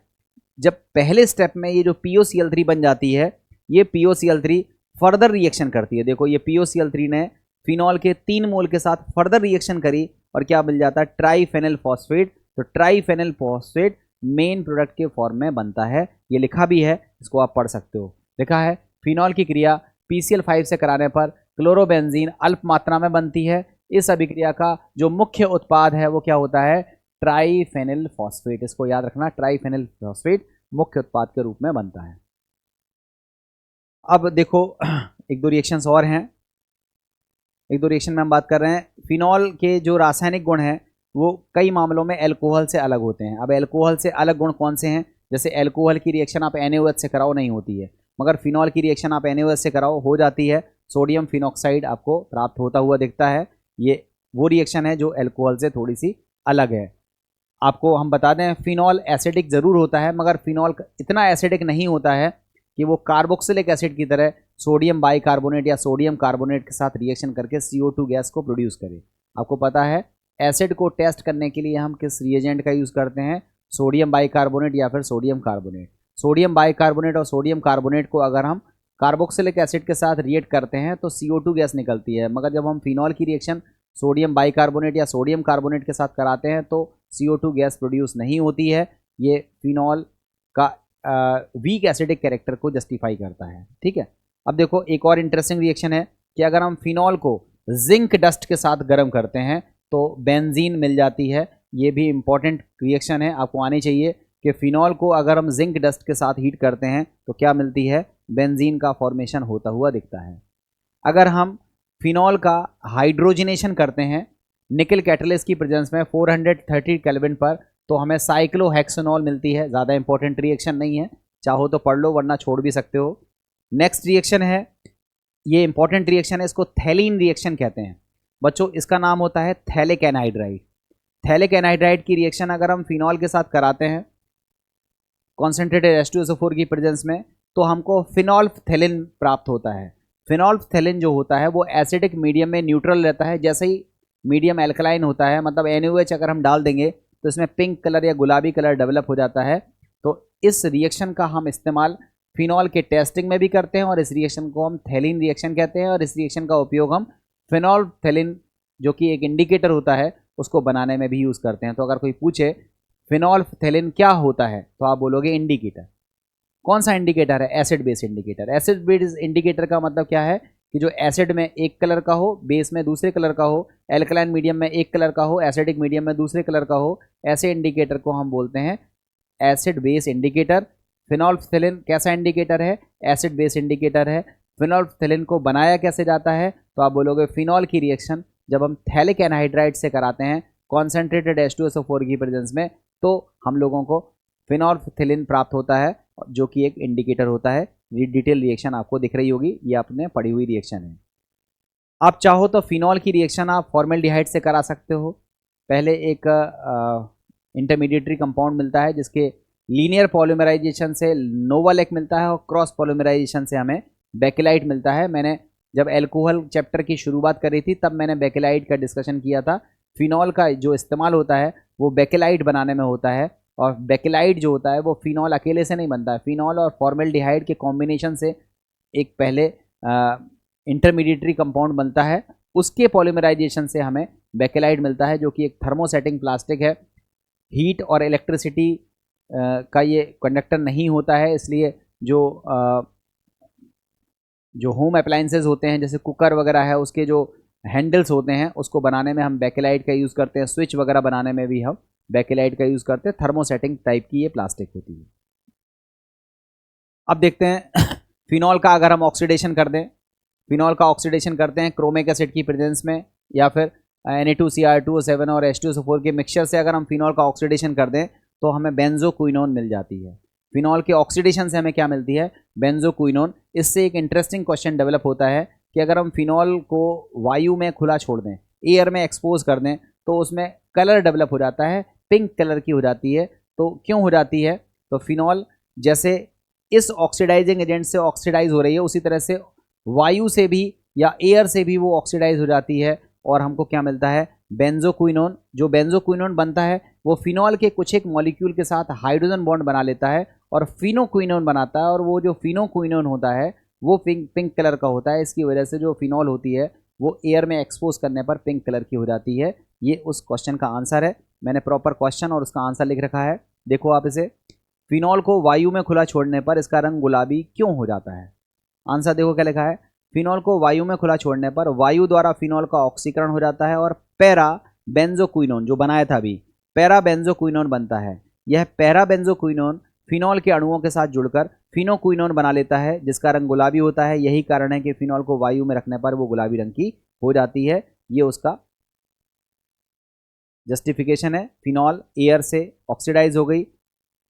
जब पहले स्टेप में ये जो POCl3 बन जाती है, ये POCl3 फर्दर रिएक्शन करती है। देखो ये POCl3 ने फिनॉल के 3 मोल के साथ फर्दर रिएक्शन करी और क्या मिल जाता है? ट्राइफेनिल फॉस्फेट। तो ट्राइफेनिल फॉस्फेट मेन प्रोडक्ट के फॉर्म में बनता है। ये लिखा भी है, इसको आप पढ़ सकते हो। लिखा है फिनॉल की क्रिया PCl5 से कराने पर क्लोरोबेंजीन अल्प मात्रा में बनती है। इस अभिक्रिया का जो मुख्य उत्पाद है वो क्या होता है? ट्राइफेनिल फॉस्फेट। इसको याद रखना, ट्राइफेनिल फॉस्फेट मुख्य उत्पाद के रूप में बनता है। अब देखो एक दो रिएक्शंस और हैं। एक दो रिएक्शन में हम बात कर रहे हैं। फिनॉल के जो रासायनिक गुण हैं वो कई मामलों में एल्कोहल से अलग होते हैं। अब एल्कोहल से अलग गुण कौन से हैं? जैसे एल्कोहल की रिएक्शन आप NaOH से कराओ नहीं होती है, मगर फिनॉल की रिएक्शन आप NaOH से कराओ हो जाती है। सोडियम फिनॉक्साइड आपको प्राप्त होता हुआ दिखता है। ये वो रिएक्शन है जो एल्कोहल से थोड़ी सी अलग है। आपको हम बता दें फिनॉल एसिडिक ज़रूर होता है, मगर फिनॉल इतना एसिडिक नहीं होता है कि वो कार्बोक्सिलिक एसिड की तरह सोडियम बाइकार्बोनेट या सोडियम कार्बोनेट के साथ रिएक्शन करके CO2 गैस को प्रोड्यूस करे। आपको पता है एसिड को टेस्ट करने के लिए हम किस रिएजेंट का यूज़ करते हैं? सोडियम बाइकार्बोनेट या फिर सोडियम कार्बोनेट। सोडियम बाइकार्बोनेट और सोडियम कार्बोनेट को अगर हम कार्बोक्सिलिक एसिड के साथ रिएक्ट करते हैं तो CO2 गैस निकलती है, मगर जब हम फिनॉल की रिएक्शन सोडियम बाइकार्बोनेट या सोडियम कार्बोनेट के साथ कराते हैं तो CO2 गैस प्रोड्यूस नहीं होती है। ये फिनॉल का वीक एसिडिक कैरेक्टर को जस्टिफाई करता है। ठीक है, अब देखो एक और इंटरेस्टिंग रिएक्शन है कि अगर हम फिनॉल को जिंक डस्ट के साथ गर्म करते हैं तो बेंजीन मिल जाती है। ये भी इंपॉर्टेंट रिएक्शन है, आपको आनी चाहिए कि फिनॉल को अगर हम जिंक डस्ट के साथ हीट करते हैं तो क्या मिलती है? बेंजीन का फॉर्मेशन होता हुआ दिखता है। अगर हम फिनॉल का हाइड्रोजनेशन करते हैं निकल कैटलिस्ट की प्रेजेंस में 430 केल्विन पर, तो हमें साइक्लोहेक्सेनॉल मिलती है। ज़्यादा इंपॉर्टेंट रिएक्शन नहीं है, चाहो तो पढ़ लो वरना छोड़ भी सकते हो। नेक्स्ट रिएक्शन है, ये इंपॉर्टेंट रिएक्शन है, इसको थैलीन रिएक्शन कहते हैं। बच्चों इसका नाम होता है थैलिक एनहाइड्राइड। थैलिक एनहाइड्राइड की रिएक्शन अगर हम फिनॉल के साथ कराते हैं कॉन्सेंट्रेटेड H2SO4 की प्रेजेंस में, तो हमको फिनॉल्फथैलिन प्राप्त होता है। फिनॉल्फथैलिन जो होता है वो एसिडिक मीडियम में न्यूट्रल रहता है। जैसे ही मीडियम एल्कलाइन होता है, मतलब NaOH अगर हम डाल देंगे तो इसमें पिंक कलर या गुलाबी कलर डेवलप हो जाता है। तो इस रिएक्शन का हम इस्तेमाल फिनॉल के टेस्टिंग में भी करते हैं और इस रिएक्शन को हम थैलीन रिएक्शन कहते हैं। और इस रिएक्शन का उपयोग हम फिनॉल्फथैलिन जो कि एक इंडिकेटर होता है उसको बनाने में भी यूज़ करते हैं। तो अगर कोई पूछे फिनॉल्फथैलिन क्या होता है तो आप बोलोगे इंडिकेटर। कौन सा इंडिकेटर है? Acid base indicator. Acid base indicator का मतलब क्या है कि जो एसिड में एक कलर का हो, बेस में दूसरे कलर का हो, एल्कलाइन मीडियम में एक कलर का हो, एसिडिक मीडियम में दूसरे कलर का हो, ऐसे इंडिकेटर को हम बोलते हैं एसिड बेस इंडिकेटर। फिनॉल्फथैलिन कैसा इंडिकेटर है? एसिड बेस इंडिकेटर है। फिनॉल्फथैलिन को बनाया कैसे जाता है? तो आप बोलोगे फिनॉल की रिएक्शन जब हम थैलिक एनहाइड्राइड से कराते हैं कॉन्सेंट्रेटेड H2SO4 की प्रेजेंस में, तो हम लोगों को फिनॉल्फथैलिन प्राप्त होता है जो कि एक इंडिकेटर होता है। डिटेल रिएक्शन आपको दिख रही होगी, ये आपने पढ़ी हुई रिएक्शन है। आप चाहो तो फिनॉल की रिएक्शन आप फॉर्मेल्डिहाइड से करा सकते हो। पहले एक इंटरमीडिएटरी कंपाउंड मिलता है जिसके लीनियर पॉलीमराइजेशन से नोवालेक मिलता है और क्रॉस पॉलीमराइजेशन से हमें बेकेलाइट मिलता है। मैंने जब एल्कोहल चैप्टर की शुरुआत करी थी तब मैंने बेकेलाइट का डिस्कशन किया था। फिनॉल का जो इस्तेमाल होता है वो बेकेलाइट बनाने में होता है और बेकेलाइट जो होता है वो फिनॉल अकेले से नहीं बनता है। फिनॉल और फॉर्मेल्डिहाइड के कॉम्बिनेशन से एक पहले इंटरमीडिएटरी कंपाउंड बनता है, उसके पॉलीमराइजेशन से हमें बेकेलाइट मिलता है जो कि एक थर्मोसेटिंग प्लास्टिक है। हीट और इलेक्ट्रिसिटी का ये कंडक्टर नहीं होता है, इसलिए जो होम अप्लायंसेज होते हैं जैसे कुकर वगैरह है उसके जो हैंडल्स होते हैं उसको बनाने में हम बेकेलाइट का यूज़ करते हैं। स्विच वगैरह बनाने में भी हम बेकेलाइट का यूज़ करते हैं। थर्मोसेटिंग टाइप की ये प्लास्टिक होती है। अब देखते हैं फिनॉल का अगर हम ऑक्सीडेशन कर दें, फिनॉल का ऑक्सीडेशन करते हैं क्रोमिक एसिड की प्रेजेंस में या फिर Na2Cr2O7 और H2SO4 के मिक्सचर से अगर हम फिनॉल का ऑक्सीडेशन कर दें तो हमें बेंजोक्विनोन मिल जाती है। फिनॉल के ऑक्सीडेशन से हमें क्या मिलती है? बेंजोक्विनोन। इससे एक इंटरेस्टिंग क्वेश्चन डेवलप होता है कि अगर हम फिनॉल को वायु में खुला छोड़ दें, एयर में एक्सपोज कर दें, तो उसमें कलर डेवलप हो जाता है, पिंक कलर की हो जाती है। तो क्यों हो जाती है? तो फिनॉल जैसे इस ऑक्सीडाइजिंग एजेंट से ऑक्सीडाइज हो रही है, उसी तरह से वायु से भी या एयर से भी वो ऑक्सीडाइज हो जाती है और हमको क्या मिलता है? बेंजोक्विनोन। जो बेंजोक्विनोन बनता है वो फिनॉल के कुछ एक मॉलिक्यूल के साथ हाइड्रोजन बॉन्ड बना लेता है और फिनोक्विनोन बनाता है, और वो जो फिनोक्विनोन होता है वो पिंक कलर का होता है। इसकी वजह से जो फिनॉल होती है वो एयर में एक्सपोज करने पर पिंक कलर की हो जाती है। ये उस क्वेश्चन का आंसर है। मैंने प्रॉपर क्वेश्चन और उसका आंसर लिख रखा है, देखो आप इसे। फिनॉल को वायु में खुला छोड़ने पर इसका रंग गुलाबी क्यों हो जाता है? आंसर देखो क्या लिखा है। फिनॉल को वायु में खुला छोड़ने पर वायु द्वारा फिनॉल का ऑक्सीकरण हो जाता है और पैरा बेंजोक्विनोन जो बनाया था अभी, पैरा बेंजोक्विनोन बनता है। यह पैरा बेंजोक्विनोन फिनॉल के अणुओं के साथ जुड़कर फिनोक्विनोन बना लेता है, जिसका रंग गुलाबी होता है। यही कारण है कि फिनॉल को वायु में रखने पर वो गुलाबी रंग की हो जाती है। ये उसका जस्टिफिकेशन है। फिनॉल एयर से ऑक्सीडाइज हो गई,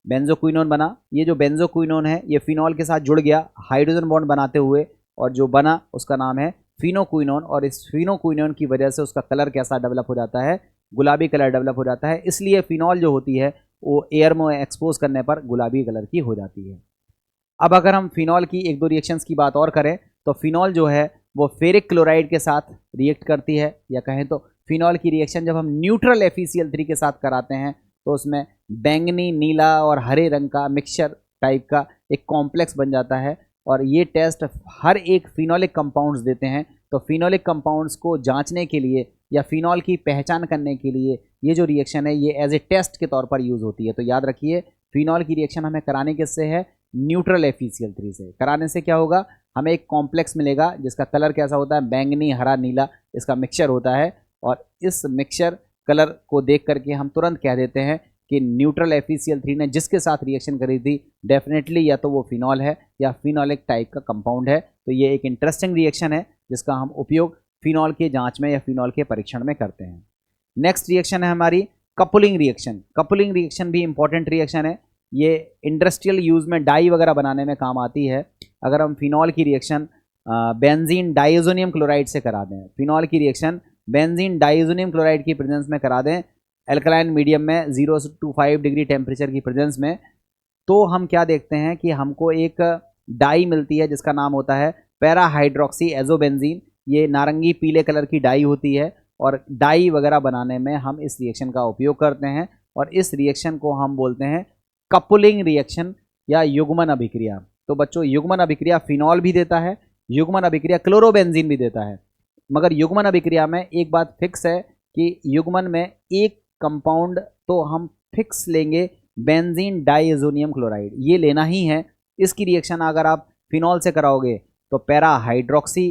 बेंजोक्विनोन बना। ये जो बेंजोक्विनोन है ये फिनॉल के साथ जुड़ गया हाइड्रोजन बॉन्ड बनाते हुए, और जो बना उसका नाम है फिनोक्विनोन। और इस फिनोक्विनोन की वजह से उसका कलर कैसा डेवलप हो जाता है? गुलाबी कलर डेवलप हो जाता है। इसलिए फिनॉल जो होती है वो एयर में एक्सपोज करने पर गुलाबी कलर की हो जाती है। अब अगर हम फिनॉल की एक दो रिएक्शंस की बात और करें तो फिनॉल जो है वो फेरिक क्लोराइड के साथ रिएक्ट करती है, या कहें तो फिनॉल की रिएक्शन जब हम न्यूट्रल FeCl3 के साथ कराते हैं तो उसमें बैंगनी, नीला और हरे रंग का मिक्सचर टाइप का एक कॉम्प्लेक्स बन जाता है। और ये टेस्ट हर एक फिनॉलिक कंपाउंड्स देते हैं। तो फिनॉलिक कंपाउंड्स को जांचने के लिए या फिनॉल की पहचान करने के लिए ये जो रिएक्शन है ये एज ए टेस्ट के तौर पर यूज़ होती है। तो याद रखिए, फिनॉल की रिएक्शन हमें कराने किससे है? न्यूट्रल FeCl3 से। कराने से क्या होगा? हमें एक कॉम्प्लेक्स मिलेगा जिसका कलर कैसा होता है? बैंगनी, हरा, नीला इसका मिक्सचर होता है। और इस मिक्सचर कलर को देख करके हम तुरंत कह देते हैं कि न्यूट्रल FeCl3 ने जिसके साथ रिएक्शन करी थी डेफिनेटली या तो वो फिनॉल है या फिनॉलिक टाइप का कंपाउंड है। तो ये एक इंटरेस्टिंग रिएक्शन है जिसका हम उपयोग फिनॉल के जांच में या फिनॉल के परीक्षण में करते हैं। नेक्स्ट रिएक्शन है हमारी कपलिंग रिएक्शन। कपलिंग रिएक्शन भी इंपॉर्टेंट रिएक्शन है। ये इंडस्ट्रियल यूज़ में डाई वगैरह बनाने में काम आती है। अगर हम फिनॉल की रिएक्शन बेंजीन डाइओजोनियम क्लोराइड से करा दें, फिनॉल की रिएक्शन बेंजीन डाइओजोनियम क्लोराइड की प्रेजेंस में करा दें एल्कलाइन मीडियम में 0 to 5 डिग्री टेम्परेचर की प्रेजेंस में, तो हम क्या देखते हैं कि हमको एक डाई मिलती है जिसका नाम होता है पैरा हाइड्रोक्सी एजोबेंजीन। ये नारंगी पीले कलर की डाई होती है और डाई वगैरह बनाने में हम इस रिएक्शन का उपयोग करते हैं। और इस रिएक्शन को हम बोलते हैं कपलिंग रिएक्शन या युग्मन अभिक्रिया। तो बच्चों, युग्मन अभिक्रिया फिनॉल भी देता है, युग्मन अभिक्रिया क्लोरोबेंजीन भी देता है। मगर युग्मन अभिक्रिया में एक बात फिक्स है कि युग्मन में एक कंपाउंड तो हम फिक्स लेंगे, बेंजीन डाइएजोनियम क्लोराइड, ये लेना ही है। इसकी रिएक्शन अगर आप फिनॉल से कराओगे तो पैरा हाइड्रोक्सी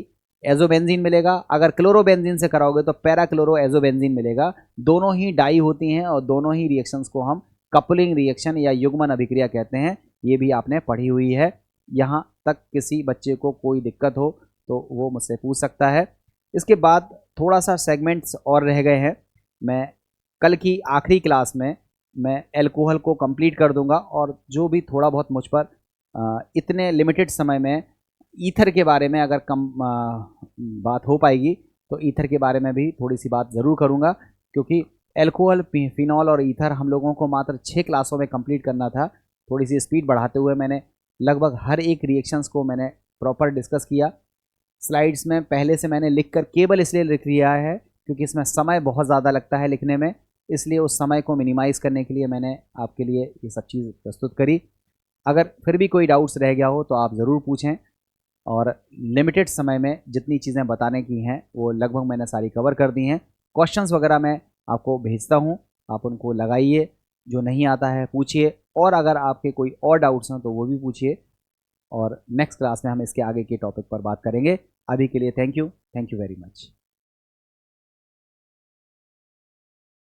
एजोबेंजीन मिलेगा, अगर क्लोरोबेंजीन से कराओगे तो पैरा क्लोरो एजोबेंजीन मिलेगा। दोनों ही डाई होती हैं और दोनों ही रिएक्शंस को हम कपलिंग रिएक्शन या युग्मन अभिक्रिया कहते हैं। ये भी आपने पढ़ी हुई है। यहाँ तक किसी बच्चे को कोई दिक्कत हो तो वो मुझसे पूछ सकता है। इसके बाद थोड़ा सा सेगमेंट्स और रह गए हैं। मैं कल की आखिरी क्लास में मैं एल्कोहल को कंप्लीट कर दूंगा, और जो भी थोड़ा बहुत मुझ पर इतने लिमिटेड समय में ईथर के बारे में अगर कम बात हो पाएगी तो ईथर के बारे में भी थोड़ी सी बात ज़रूर करूंगा, क्योंकि एल्कोहल, फिनॉल और ईथर हम लोगों को मात्र 6 क्लासों में कंप्लीट करना था। थोड़ी सी स्पीड बढ़ाते हुए मैंने लगभग हर एक रिएक्शंस को मैंने प्रॉपर डिस्कस किया। स्लाइड्स में पहले से मैंने लिख कर केवल इसलिए लिख लिया है क्योंकि इसमें समय बहुत ज़्यादा लगता है लिखने में, इसलिए उस समय को मिनिमाइज़ करने के लिए मैंने आपके लिए ये सब चीज़ प्रस्तुत करी। अगर फिर भी कोई डाउट्स रह गया हो तो आप ज़रूर पूछें, और लिमिटेड समय में जितनी चीज़ें बताने की हैं वो लगभग मैंने सारी कवर कर दी हैं। क्वेश्चंस वगैरह मैं आपको भेजता हूँ, आप उनको लगाइए, जो नहीं आता है पूछिए, और अगर आपके कोई और डाउट्स हैं तो वो भी पूछिए, और नेक्स्ट क्लास में हम इसके आगे के टॉपिक पर बात करेंगे। अभी के लिए थैंक यू वेरी मच।